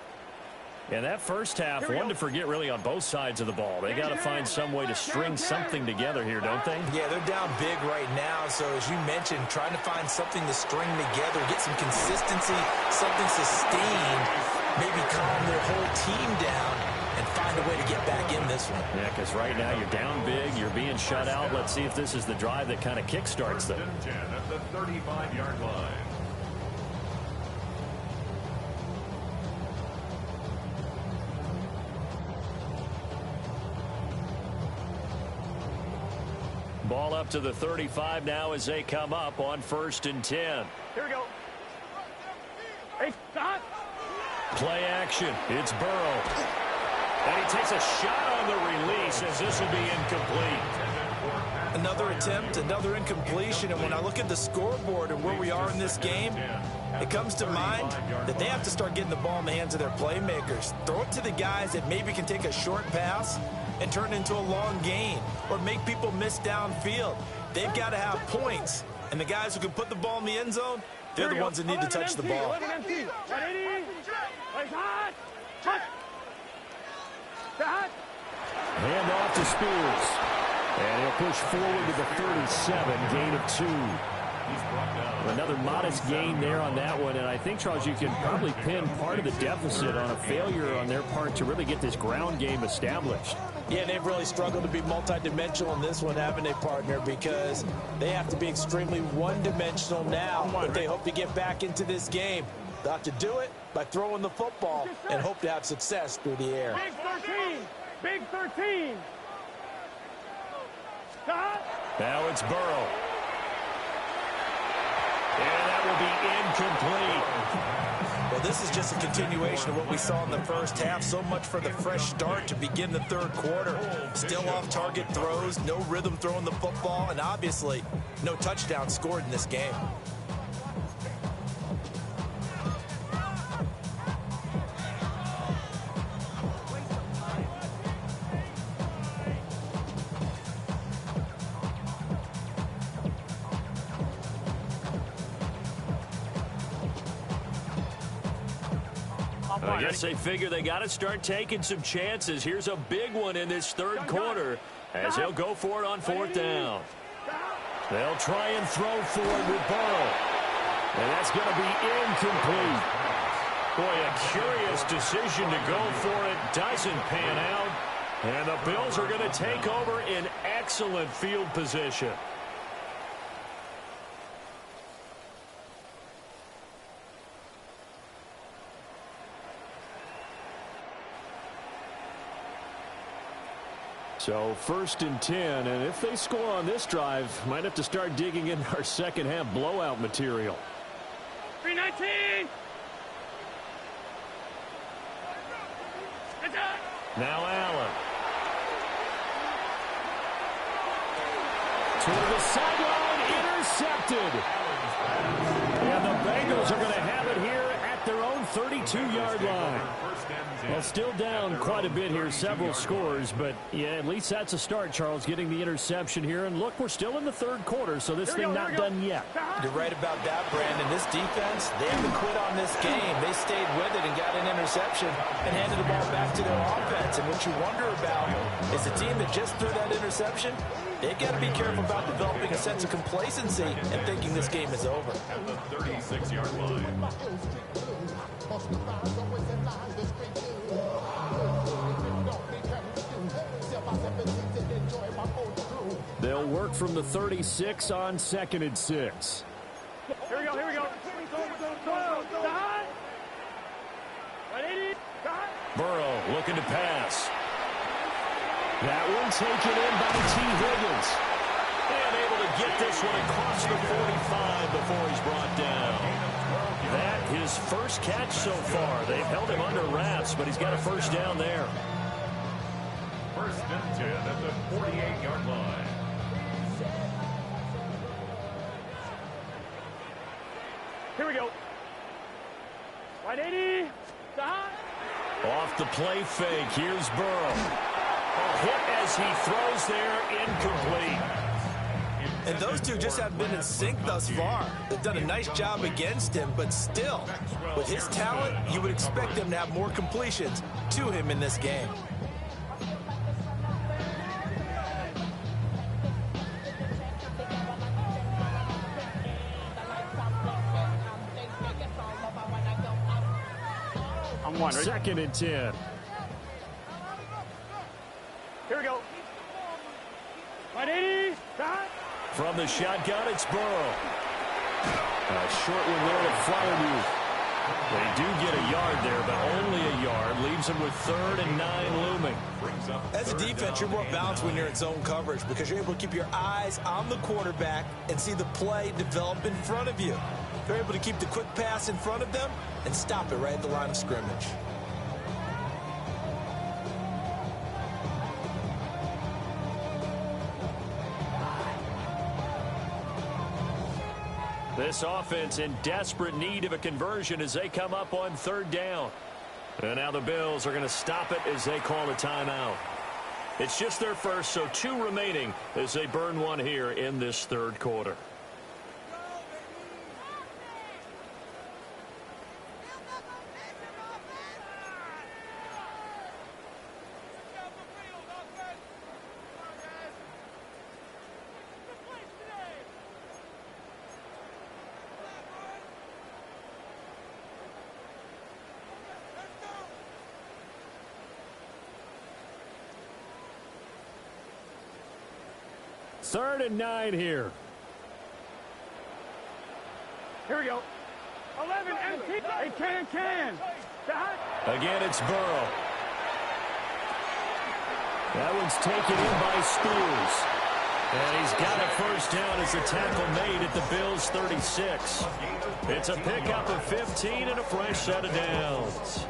And that first half, one to forget really on both sides of the ball. They got to find some way to string something together here, don't they? Yeah, they're down big right now. So as you mentioned, trying to find something to string together, get some consistency, something sustained, maybe calm their whole team down and find a way to get back in this one. Yeah, because right now you're down big, you're being shut out. Let's see if this is the drive that kind of kickstarts them. 10 at the 35-yard line. Ball up to the 35 now as they come up on 1st and 10. Here we go. Hey, stop. Play action. It's Burrow. And he takes a shot on the release as this will be incomplete. Another attempt, another incompletion. And when I look at the scoreboard and where we are in this game, it comes to mind that they have to start getting the ball in the hands of their playmakers. Throw it to the guys that maybe can take a short pass and turn it into a long gain or make people miss downfield. They've got to have points. And the guys who can put the ball in the end zone, they're the ones that need to touch the ball. Hand off to Spears. And he'll push forward to the 37, gain of 2. Another modest gain there on that one, and I think, Charles, you can probably pin part of the deficit on a failure on their part to really get this ground game established. Yeah, they've really struggled to be multidimensional in this one, haven't they, partner? Because they have to be extremely one-dimensional now if they hope to get back into this game. They'll have to do it by throwing the football and hope to have success through the air. Big 13! Big 13! Now it's Burrow. And that will be incomplete. Well, this is just a continuation of what we saw in the first half. So much for the fresh start to begin the third quarter. Still off-target throws, no rhythm throwing the football, and obviously no touchdown scored in this game. I guess they figure they got to start taking some chances. Here's a big one in this third quarter as they'll go for it on 4th down. They'll try and throw for it with Burrow. And that's going to be incomplete. Boy, a curious decision to go for it. Doesn't pan out. And the Bills are going to take over in excellent field position. So 1st and 10, and if they score on this drive, might have to start digging in our second half blowout material. 319! Now Allen. To the sideline, intercepted. And the Bengals are going to have it here at their own 32-yard line. Well, still down quite a bit here, several scores, but yeah, at least that's a start, Charles, getting the interception here. And look, we're still in the third quarter, so this thing not done yet. You're right about that, Brandon. This defense, they haven't quit on this game. They stayed with it and got an interception and handed the ball back to their offense. And what you wonder about is the team that just threw that interception, they've got to be careful about developing a sense of complacency and thinking this game is over. At the 36-yard line. They'll work from the 36 on 2nd and 6. Here we go, here we go. Burrow looking to pass. That one taken in by T. Higgins. And able to get this one across the 45 before he's brought down. That his first catch so far. They've held him under wraps, but he's got a first down there. 1st and 10 at the 48-yard line. Here we go. 180. Off the play fake, here's Burrow. A hit as he throws there, incomplete. And those two just haven't been in sync thus far. They've done a nice job against him, but still, with his talent, you would expect them to have more completions to him in this game. I'm one. Ready? 2nd and 10. Here we go. 180. Stop. From the shotgun, it's Burrow. A short one there to Fryermuth. They do get a yard there, but only a yard. Leaves them with 3rd and 9 looming. As a defense, you're more balanced when you're in zone coverage because you're able to keep your eyes on the quarterback and see the play develop in front of you. You're able to keep the quick pass in front of them and stop it right at the line of scrimmage. This offense in desperate need of a conversion as they come up on 3rd down. And now the Bills are going to stop it as they call a timeout. It's just their first, so 2 remaining as they burn one here in this 3rd quarter. Third and 9 here. Here we go. 11 empty. Hey, can. Stop. Again, it's Burrow. That one's taken in by Spears. And he's got a first down as the tackle made at the Bills' 36. It's a pickup of 15 and a fresh set of downs.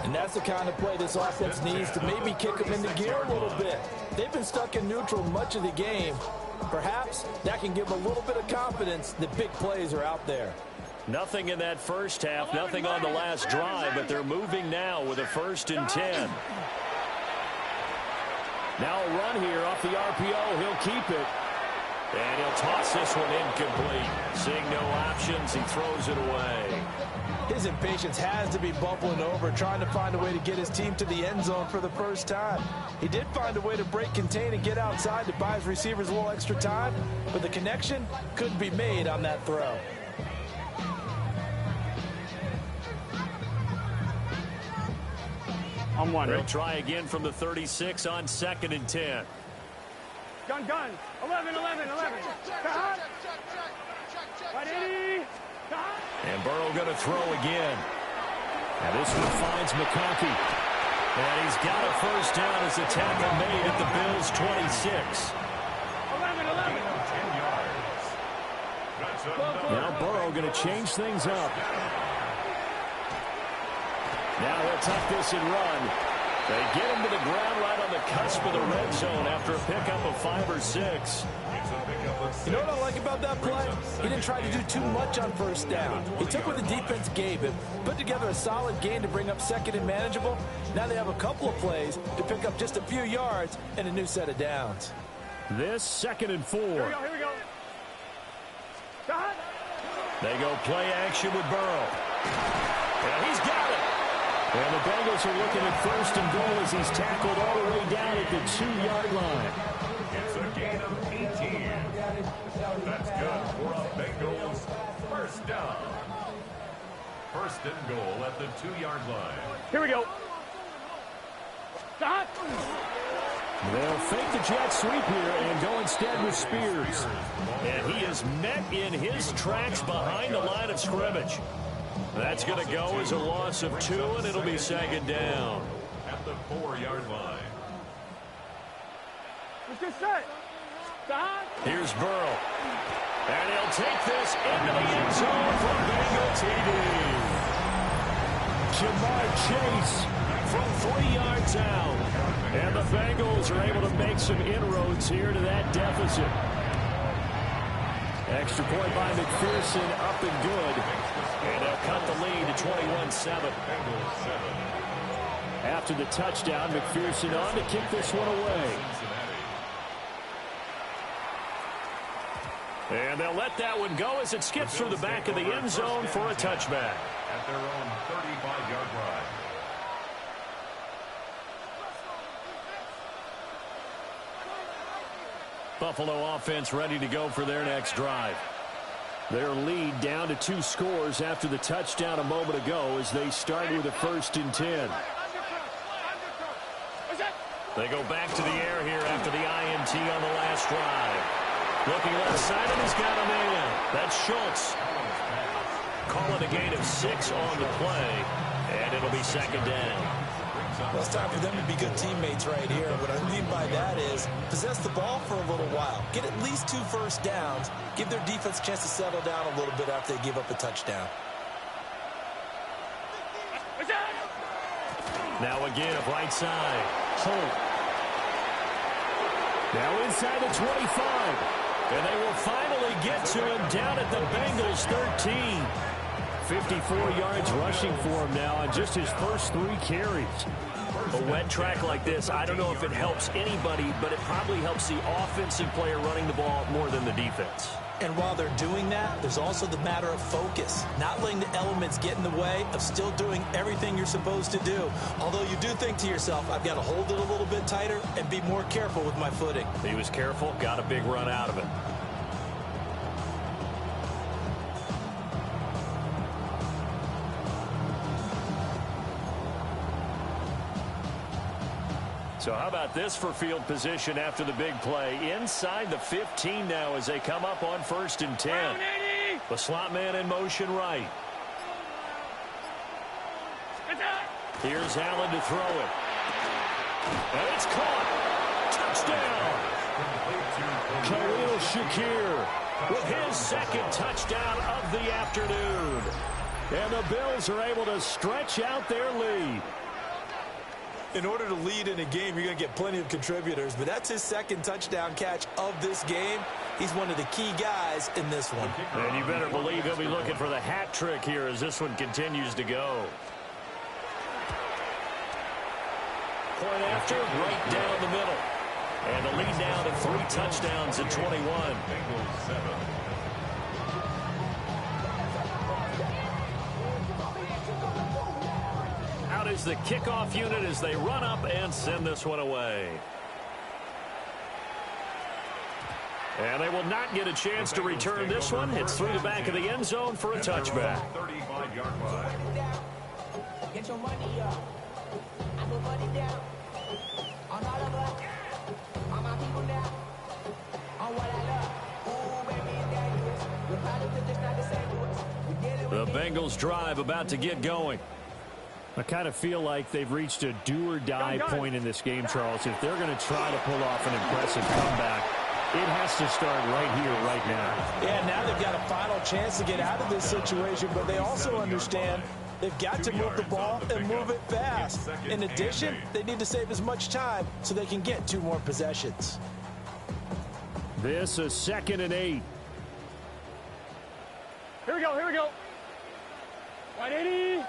And that's the kind of play this offense needs to maybe kick them into gear a little bit. They've been stuck in neutral much of the game. Perhaps that can give a little bit of confidence that big plays are out there. Nothing in that first half, nothing on the last drive, but they're moving now with a 1st and 10. Now a run here off the RPO. He'll keep it. And he'll toss this one incomplete. Seeing no options, he throws it away. His impatience has to be bubbling over, trying to find a way to get his team to the end zone for the first time. He did find a way to break contain and get outside to buy his receivers a little extra time, but the connection couldn't be made on that throw. I'm one. They'll try again from the 36 on 2nd and 10. Gun. 11. Stop. 180. Stop. And Burrow going to throw again. Now this one finds McConkey. And he's got a first down as the tackle made at the Bills' 26. 11. 10 yards. Now Burrow going to change things up. Now he'll tuck this and run. They get him to the ground right on the cusp of the red zone after a pickup of 5 or 6. You know what I like about that play? He didn't try to do too much on first down. He took what the defense gave him, put together a solid game to bring up 2nd and manageable. Now they have a couple of plays to pick up just a few yards and a new set of downs. This 2nd and 4. Here we go. Stop. They go play action with Burrow. And he's got it. And the Bengals are looking at 1st and goal as he's tackled all the way down at the 2-yard line. It's a gain of 18. That's good for a Bengals 1st down. 1st and goal at the 2-yard line. Here we go. Stop. They'll fake the jet sweep here and go instead with Spears. And he is met in his tracks behind the line of scrimmage. That's going to go as a loss of 2, and it'll be 2nd down. At the 4-yard line. Let's get set. Stop. Here's Burrow. And he'll take this into the end zone for Bengal TD. Jamar Chase from 3 yards out. And the Bengals are able to make some inroads here to that deficit. Extra point by McPherson, up and good. And they'll cut the lead to 21-7. After the touchdown, McPherson on to kick this one away. And they'll let that one go as it skips through the back of the end zone for a touchback. At their own 35-yard line. Buffalo offense ready to go for their next drive. Their lead down to 2 scores after the touchdown a moment ago as they start with a 1st and 10. They go back to the air here after the INT on the last drive. Looking left side, and he's got a man. That's Schultz. Calling a gain of 6 on the play, and it'll be 2nd down. Well, it's time for them to be good teammates right here. What I mean by that is possess the ball for a little while. Get at least 2 first downs. Give their defense a chance to settle down a little bit after they give up a touchdown. Now again, right side. Holt. Now inside the 25. And they will finally get to him down at the Bengals 13. 54 yards rushing for him now on just his first 3 carries. A wet track like this, I don't know if it helps anybody, but it probably helps the offensive player running the ball more than the defense. And while they're doing that, there's also the matter of focus. Not letting the elements get in the way of still doing everything you're supposed to do. Although you do think to yourself, I've got to hold it a little bit tighter and be more careful with my footing. He was careful, got a big run out of it. So how about this for field position after the big play? Inside the 15 now as they come up on 1st and 10. The slot man in motion right. Here's Allen to throw it. And it's caught. Touchdown. Khalil Shakir with his 2nd touchdown of the afternoon. And the Bills are able to stretch out their lead. In order to lead in a game, you're going to get plenty of contributors, but that's his 2nd touchdown catch of this game. He's one of the key guys in this one. And you better believe he'll be looking for the hat trick here as this one continues to go. Point after, right down the middle. And the lead now to 3 touchdowns at 21. Bengals 7. Out is the kickoff unit as they run up and send this one away. And they will not get a chance to return this one. It's through the back of the end zone for a touchback. 35-yard line. Get your money up. I put money down. On all of us. On my people now. On what I love. Ooh, baby, it's dangerous. We're probably could just not the same to us. The Bengals drive about to get going. I kind of feel like they've reached a do-or-die point in this game, Charles. If they're going to try to pull off an impressive comeback, it has to start right here, right now. Yeah, now they've got a final chance to get out of this situation, but they also understand they've got to move the ball and move it fast. In addition, they need to save as much time so they can get 2 more possessions. This is 2nd and 8. Here we go, here we go. 180.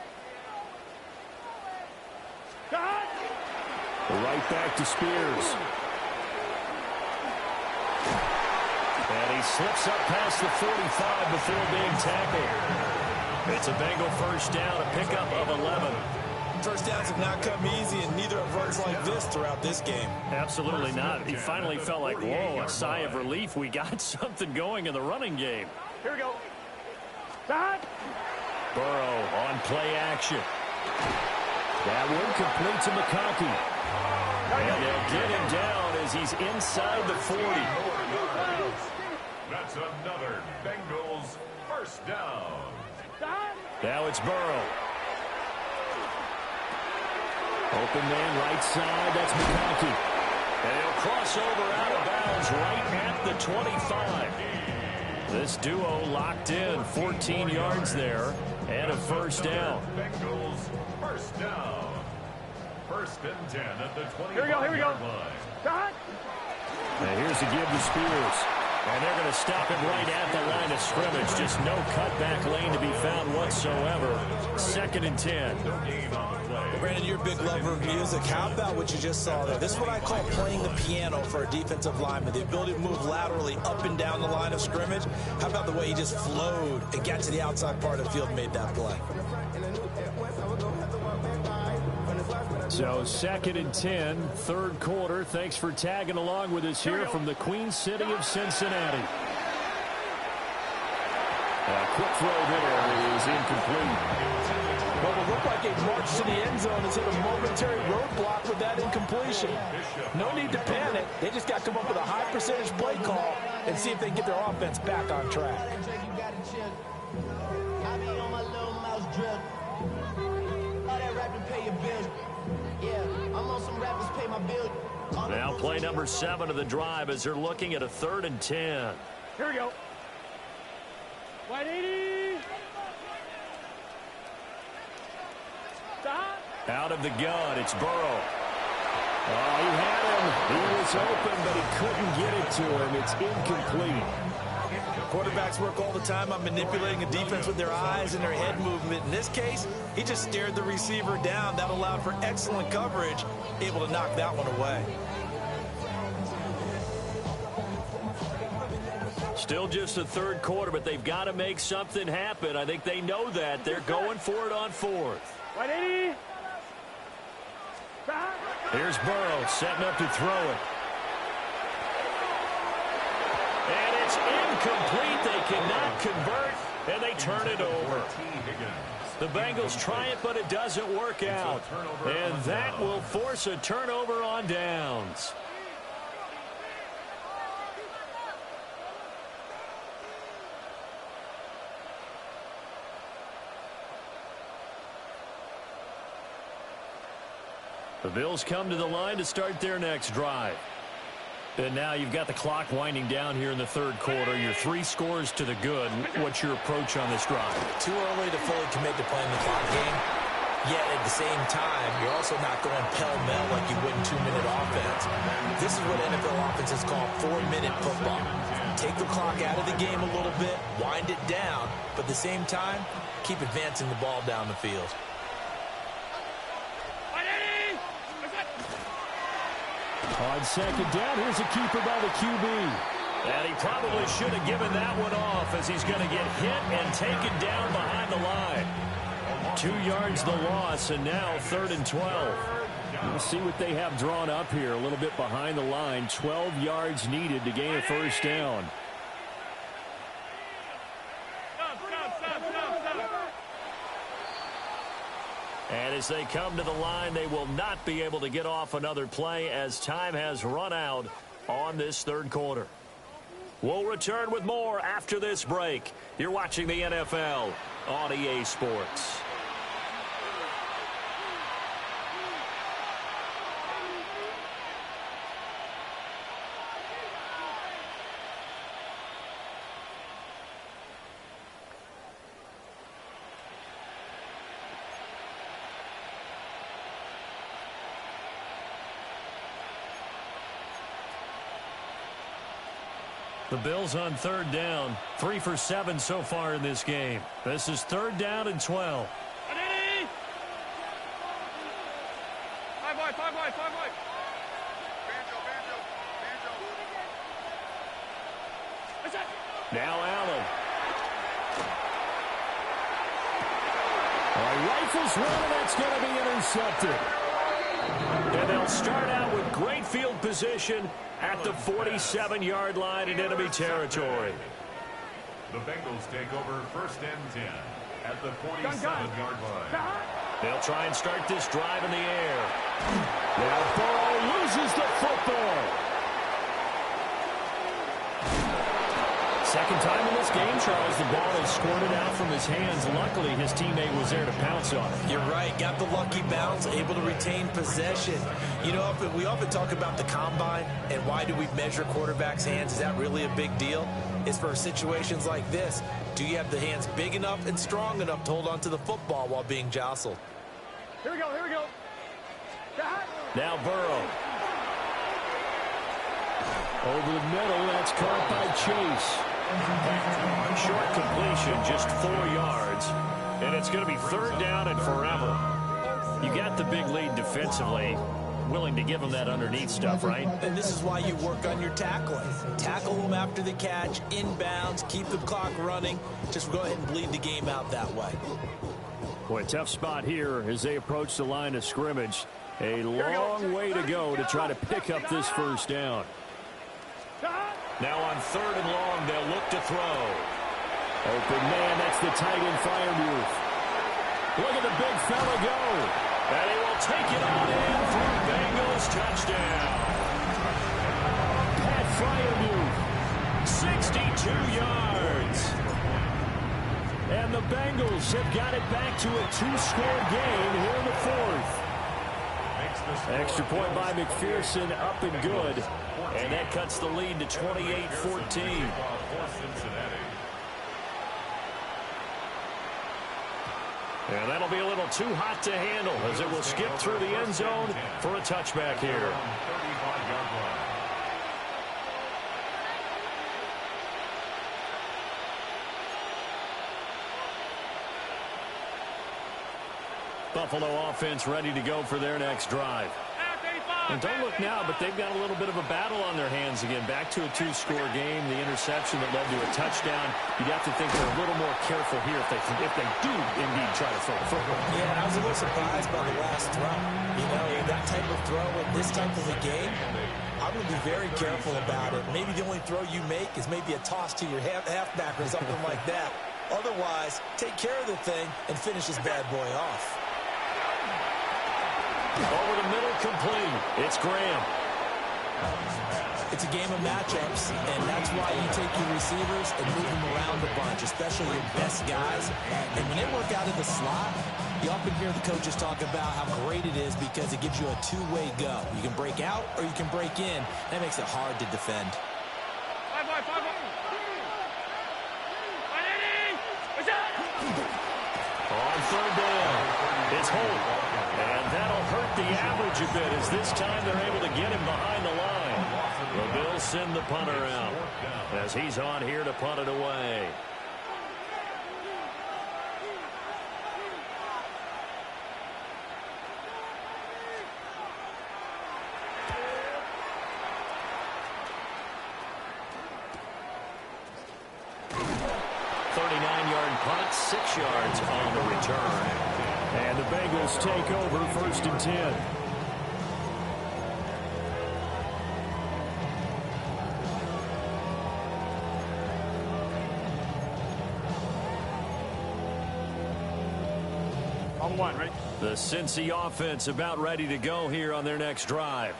Right back to Spears. And he slips up past the 45 before being tackled. It's a Bengal first down, a pickup of 11. First downs have not come easy, and neither have runs like this throughout this game. Absolutely not. He finally felt like, whoa, a sigh of relief. We got something going in the running game. Here we go. Stop. Burrow on play action. That one complete to McConkey. And they'll get him down as he's inside the 40. That's another Bengals first down. Now it's Burrow. Open man right side. That's McConkey. And he'll cross over out of bounds right at the 25. This duo locked in. 14 yards there and a first down. Bengals first down. 1st and 10 at the 20. Here we go, here we go. And here's the give to Spears. And they're going to stop it right at the line of scrimmage. Just no cutback lane to be found whatsoever. 2nd and 10. Brandon, you're a big lover of music. How about what you just saw there? This is what I call playing the piano for a defensive lineman. The ability to move laterally up and down the line of scrimmage. How about the way he just flowed and got to the outside part of the field and made that play? So 2nd and 10, 3rd quarter. Thanks for tagging along with us here from the Queen City of Cincinnati. A quick throw there is incomplete. Well, it looked like a march to the end zone has hit a momentary roadblock with that incompletion. No need to panic. They just got to come up with a high percentage play call and see if they can get their offense back on track. Now play number 7 of the drive as they're looking at a 3rd and 10. Here we go. 180. Stop. Out of the gun, it's Burrow. Oh, he had him. He was open, but he couldn't get it to him. It's incomplete. Quarterbacks work all the time on manipulating a defense with their eyes and their head movement. In this case, he just stared the receiver down. That allowed for excellent coverage, able to knock that one away. Still just the 3rd quarter, but they've got to make something happen. I think they know that. They're going for it on 4th. 180. Stop. Here's Burrow setting up to throw it. And it's incomplete. They cannot convert, and they turn it over. The Bengals try it, but it doesn't work out. And that will force a turnover on downs. The Bills come to the line to start their next drive. And now you've got the clock winding down here in the 3rd quarter. You're 3 scores to the good. What's your approach on this drive? Too early to fully commit to playing the clock game. Yet at the same time, you're also not going pell-mell like you would in 2-minute offense. This is what NFL offenses call 4-minute football. Take the clock out of the game a little bit, wind it down, but at the same time, keep advancing the ball down the field. On 2nd down, here's a keeper by the QB. And he probably should have given that one off as he's going to get hit and taken down behind the line. 2 yards the loss, and now 3rd and 12. We'll see what they have drawn up here. A little bit behind the line. 12 yards needed to gain a 1st down. And as they come to the line, they will not be able to get off another play as time has run out on this 3rd quarter. We'll return with more after this break. You're watching the NFL on EA Sports. The Bills on 3rd down. 3 for 7 so far in this game. This is 3rd down and 12. Five wide. Now Allen. Rifles one, and that's going to be intercepted. And they'll start out with great field position at the 47-yard line in enemy territory. The Bengals take over 1st and 10 at the 47-yard line. They'll try and start this drive in the air. Now Burrow loses the football. Second time in this game, Charles, the ball is squirted out from his hands. Luckily, his teammate was there to pounce on it. You're right. Got the lucky bounce, able to retain possession. You know, we often talk about the combine and why do we measure quarterbacks' hands. Is that really a big deal? It's for situations like this. Do you have the hands big enough and strong enough to hold on to the football while being jostled? Here we go. Now Burrow. Over the middle, that's caught by Chase. Short completion, just 4 yards. And it's going to be third down and forever. You got the big lead defensively. Willing to give them that underneath stuff, right? And this is why you work on your tackling. Tackle them after the catch, inbounds, keep the clock running. Just go ahead and bleed the game out that way. Boy, tough spot here as they approach the line of scrimmage. A long way to go to try to pick up this first down. Now on third and long, they'll look to throw. Open man, that's the tight end Freiermuth. Look at the big fella go. And he will take it on in for a Bengals touchdown. Pat Freiermuth, 62 yards. And the Bengals have got it back to a 2-score game here in the fourth. Extra point by McPherson, up and good. And that cuts the lead to 28-14. And that'll be a little too hot to handle as it will skip through the end zone for a touchback here. Buffalo offense ready to go for their next drive. And don't look now, but they've got a little bit of a battle on their hands again. Back to a 2-score game. The interception that led to a touchdown. You'd have to think they're a little more careful here if they do indeed try to throw the football. Yeah, I was a little surprised by the last throw. You know, that type of throw in this type of a game, I'm going to be very careful about it. Maybe the only throw you make is maybe a toss to your halfback or something like that. Otherwise, take care of the thing and finish this bad boy off. Over the middle, complete. It's Graham. It's a game of matchups, and that's why you take your receivers and move them around a bunch, especially your best guys. And when they work out of the slot, you often hear the coaches talk about how great it is because it gives you a two-way go. You can break out or you can break in. That makes it hard to defend. On third down, it's Holt. And that'll hurt the average a bit as this time they're able to get him behind the line. The Bills send the punter out as he's on here to punt it away. Punt, 6 yards on the return. And the Bengals take over first and 10. On one, right? The Cincy offense about ready to go here on their next drive.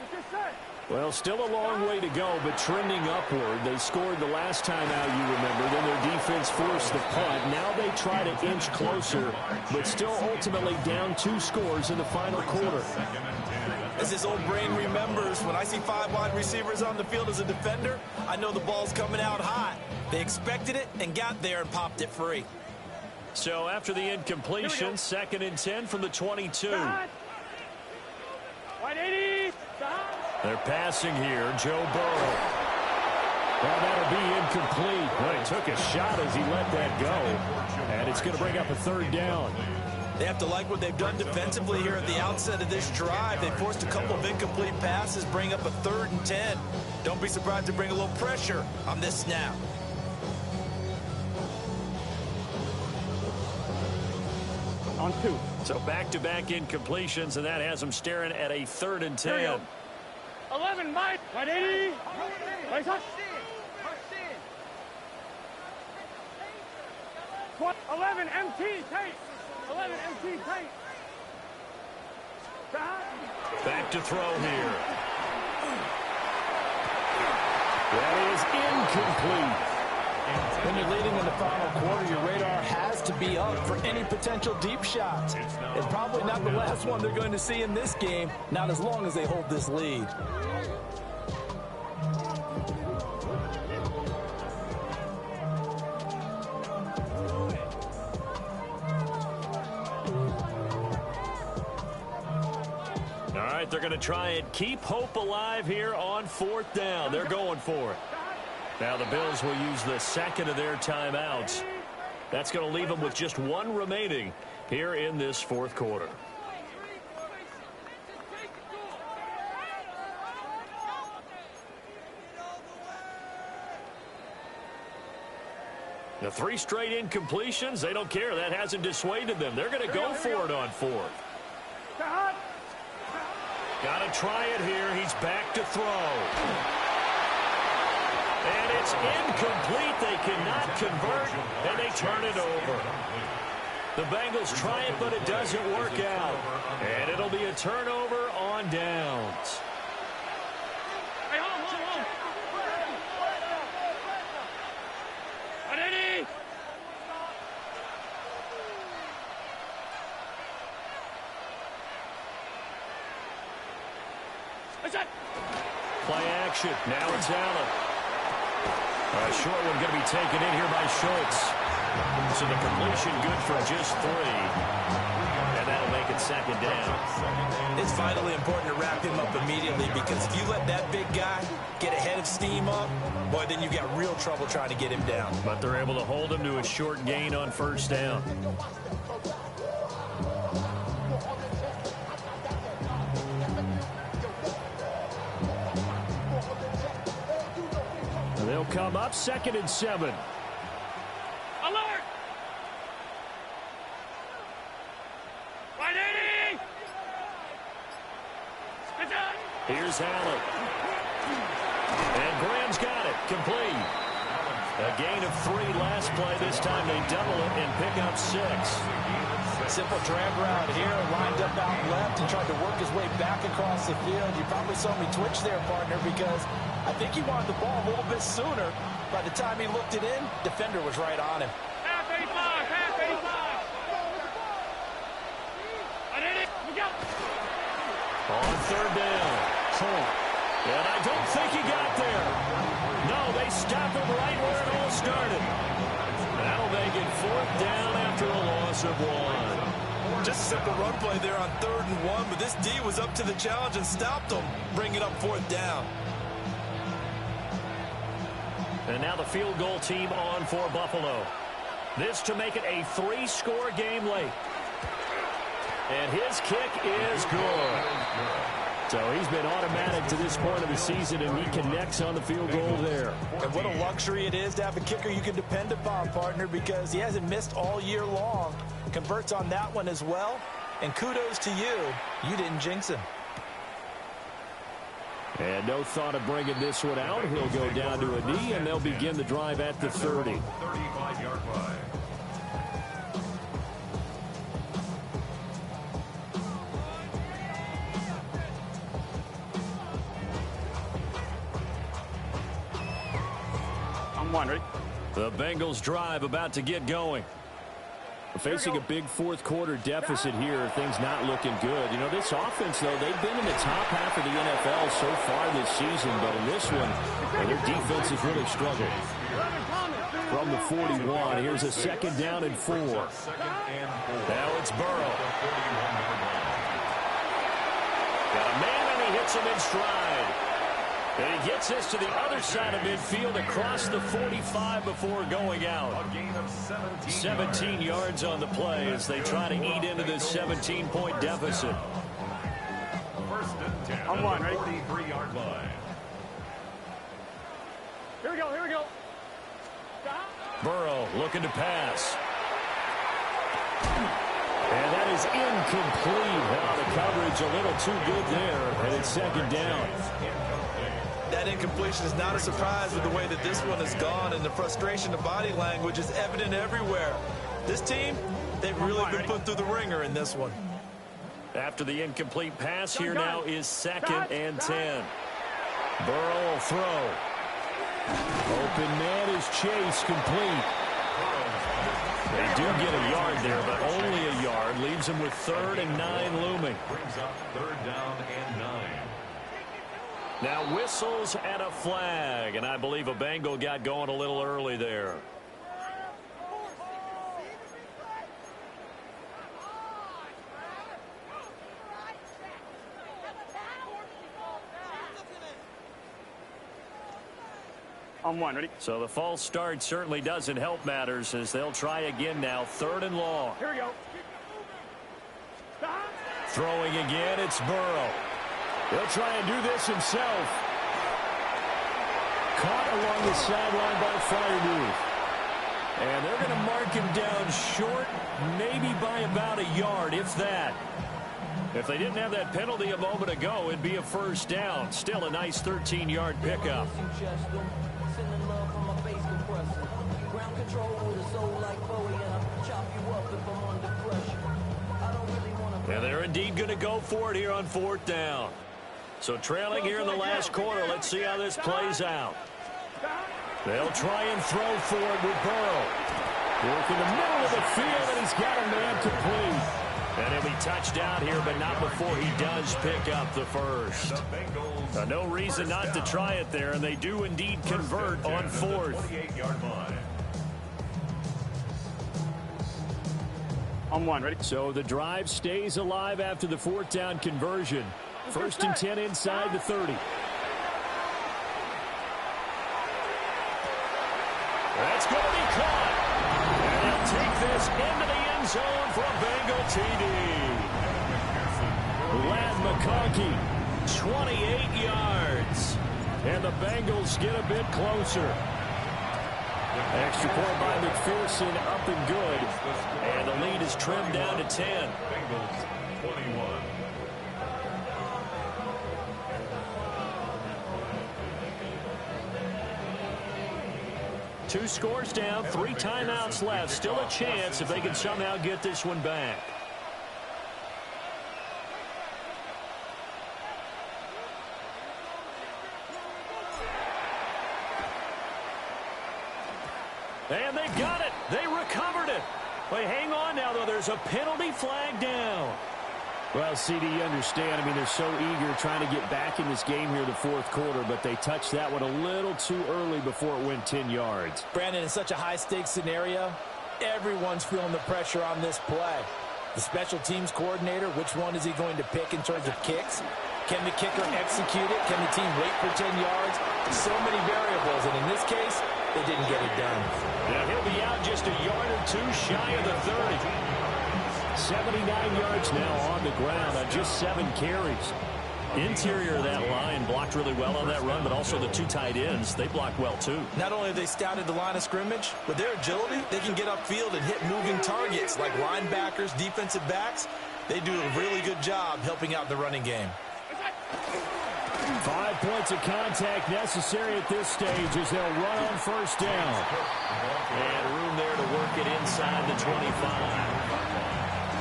Well, still a long way to go, but trending upward. They scored the last time out, you remember. Then their defense forced the punt. Now they try to inch closer, but still ultimately down 2 scores in the final quarter. As his old brain remembers, when I see 5 wide receivers on the field as a defender, I know the ball's coming out hot. They expected it and got there and popped it free. So after the incompletion, second and 10 from the 22. 180. They're passing here, Joe Burrow. Well, that'll be incomplete. Well, he took a shot as he let that go. And it's going to bring up a third down. They have to like what they've done defensively here at the outset of this drive. They forced a couple of incomplete passes, bring up a 3rd and 10. Don't be surprised to bring a little pressure on this snap. On 2. So back-to-back incompletions, and that has them staring at a 3rd and 10. 11, Mike. 180. 11, MT, tight. 11, MT, tight. Back to throw here. That is incomplete. When you're leading in the final quarter, your radar has to be up for any potential deep shots. It's probably not the last one they're going to see in this game, not as long as they hold this lead. All right, but they're going to try and keep hope alive here on 4th down. They're going for it. Now the Bills will use the second of their timeouts. That's going to leave them with just one remaining here in this 4th quarter. The 3 straight incompletions, they don't care. That hasn't dissuaded them. They're going to go for it on 4th. Got to try it here. He's back to throw. And it's incomplete. They cannot convert, and they turn it over. The Bengals try it, but it doesn't work out. And it'll be a turnover on downs. Play action. Now it's Allen. A short one going to be taken in here by Schultz. So the completion good for just 3. And that'll make it 2nd down. It's vitally important to wrap him up immediately, because if you let that big guy get a head of steam up, boy, then you got real trouble trying to get him down. But they're able to hold him to a short gain on 1st down. They'll come up 2nd and 7. Alert! Here's Allen. And Graham's got it. Complete. A gain of 3 last play. This time they double it and pick up 6. Simple drag route here, lined up out left and tried to work his way back across the field. You probably saw me twitch there, partner, because I think he wanted the ball a little bit sooner. By the time he looked it in, defender was right on him. Half 85, half 85. I did it. Look out. On 3rd down. And I don't think he got there. No, they stop him right where it all started. That'll make it 4th down after a loss of 1. Just a simple run play there on 3rd and 1, but this D was up to the challenge and stopped them, bringing up 4th down. And now the field goal team on for Buffalo. This to make it a 3-score game late. And his kick is good. So he's been automatic to this point of the season, and he connects on the field goal there. And what a luxury it is to have a kicker you can depend upon, partner, because he hasn't missed all year long. Converts on that one as well. And kudos to you. You didn't jinx him. And no thought of bringing this one out. He'll go down to a knee, and they'll begin the drive at the 30. 35-yard line. I'm wondering. The Bengals drive about to get going. Facing a big 4th quarter deficit here, things not looking good. You know, this offense, though, they've been in the top half of the NFL so far this season, but in this one, their defense has really struggled. From the 41, here's a 2nd down and 4. Now it's Burrow. Got a man, and he hits him in stride. And he gets this to the other side of midfield across the 45 before going out. 17 yards on the play as they try to eat into this 17-point deficit. 1st and 10 I'm one, right? 33-yard line. Here we go, here we go. Burrow looking to pass. And that is incomplete. Now the coverage a little too good there, and it's 2nd down. That incompletion is not a surprise with the way that this one has gone, and the frustration of body language is evident everywhere. This team, they've really been put through the ringer in this one. After the incomplete pass, here now is 2nd and 10. Burrow will throw. Open man is Chase, complete. They do get a yard there, but only a yard. Leaves them with 3rd and 9 looming. Brings up 3rd down and 9. Now whistles and a flag, and I believe a Bengal got going a little early there. On one, ready? So the false start certainly doesn't help matters as they'll try again now. 3rd and long. Here we go. Throwing again, it's Burrow. He'll try and do this himself. Caught along the sideline by Freiermuth. And they're going to mark him down short, maybe by about a yard, if that. If they didn't have that penalty a moment ago, it'd be a 1st down. Still a nice 13-yard pickup. And they're indeed going to go for it here on 4th down. So trailing here in the last quarter, let's see how this plays out. They'll try and throw for it with Burrow. Work in the middle of the field, and he's got a man complete. And he'll be touched out here, but not before he does pick up the first. No reason not to try it there, and they do indeed convert on 4th. 28-yard line. On one, ready? So the drive stays alive after the 4th down conversion. 1st and 10 inside the 30. That's going to be caught. And he'll take this into the end zone for a Bengal TD. Lad McConkey, 28 yards. And the Bengals get a bit closer. Extra point by McPherson, up and good. And the lead is trimmed down to 10. Bengals 21. Two scores down, 3 timeouts left. Still a chance if they can somehow get this one back. And they've got it. They recovered it. Wait, hang on now, though. There's a penalty flag down. Well, CD, you understand. I mean, they're so eager trying to get back in this game here in the 4th quarter, but they touched that one a little too early before it went 10 yards. Brandon, in such a high-stakes scenario, everyone's feeling the pressure on this play. The special teams coordinator, which one is he going to pick in terms of kicks? Can the kicker execute it? Can the team wait for 10 yards? So many variables, and in this case, they didn't get it done. Now he'll be out just a yard or two shy of the 30. 79 yards now on the ground on just 7 carries. Interior of that line blocked really well on that run, but also the 2 tight ends, they blocked well too. Not only have they scouted the line of scrimmage, with their agility, they can get upfield and hit moving targets like linebackers, defensive backs. They do a really good job helping out the running game. 5 points of contact necessary at this stage as they'll run on 1st down. And room there to work it inside the 25.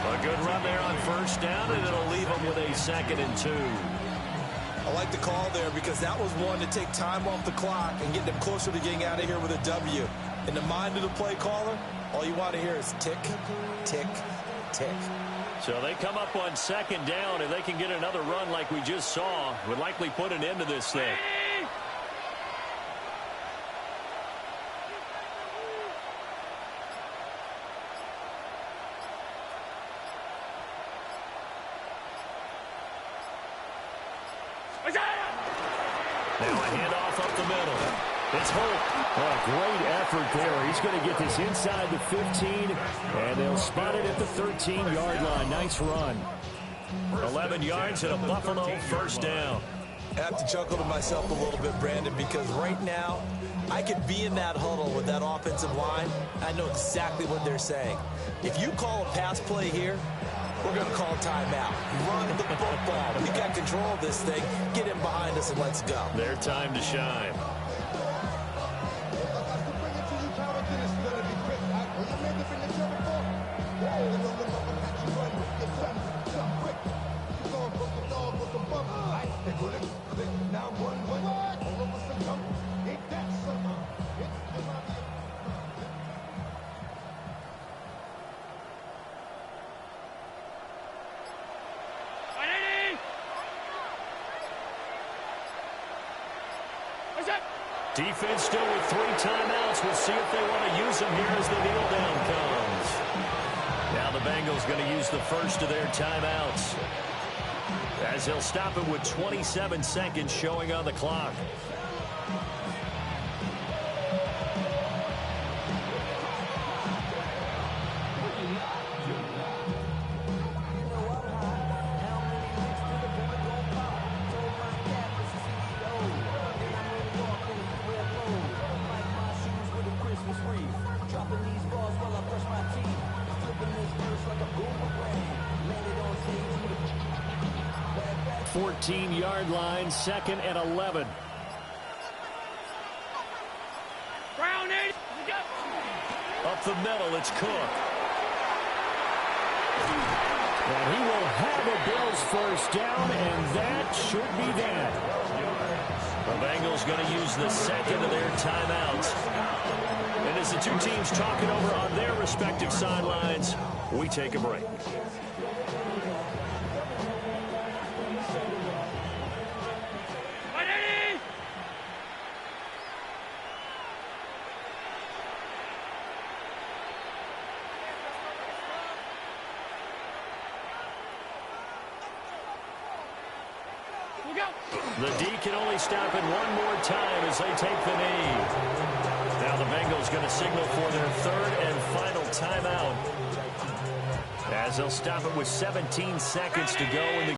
A good run there on 1st down, and it'll leave them with a 2nd and 2. I like the call there because that was one to take time off the clock and get them closer to getting out of here with a W. In the mind of the play caller, all you want to hear is tick, tick, tick. So they come up on 2nd down. If they can get another run like we just saw, would likely put an end to this thing. Now a handoff up the middle. It's Holt. Oh, great effort there. He's going to get this inside the 15, and they'll spot it at the 13-yard line. Nice run. 11 yards and a Buffalo 1st down. I have to chuckle to myself a little bit, Brandon, because right now I could be in that huddle with that offensive line. I know exactly what they're saying. If you call a pass play here, we're going to call timeout. Run the football. We got control of this thing. Get him behind us and let's go. Their time to shine. Defense still with 3 timeouts. We'll see if they want to use them here as the kneel down comes. Now the Bengals going to use the first of their timeouts, as they'll stop it with 27 seconds showing on the clock. 14-yard line, 2nd and 11. Brown 8. Up the middle, it's Cook. And he will have a Bills first down, and that should be that. The Bengals going to use the second of their timeouts. And as the two teams talk it over on their respective sidelines, we take a break. The D can only stop it one more time as they take the knee. Now the Bengals going to signal for their third and final timeout, as they'll stop it with 17 seconds to go in the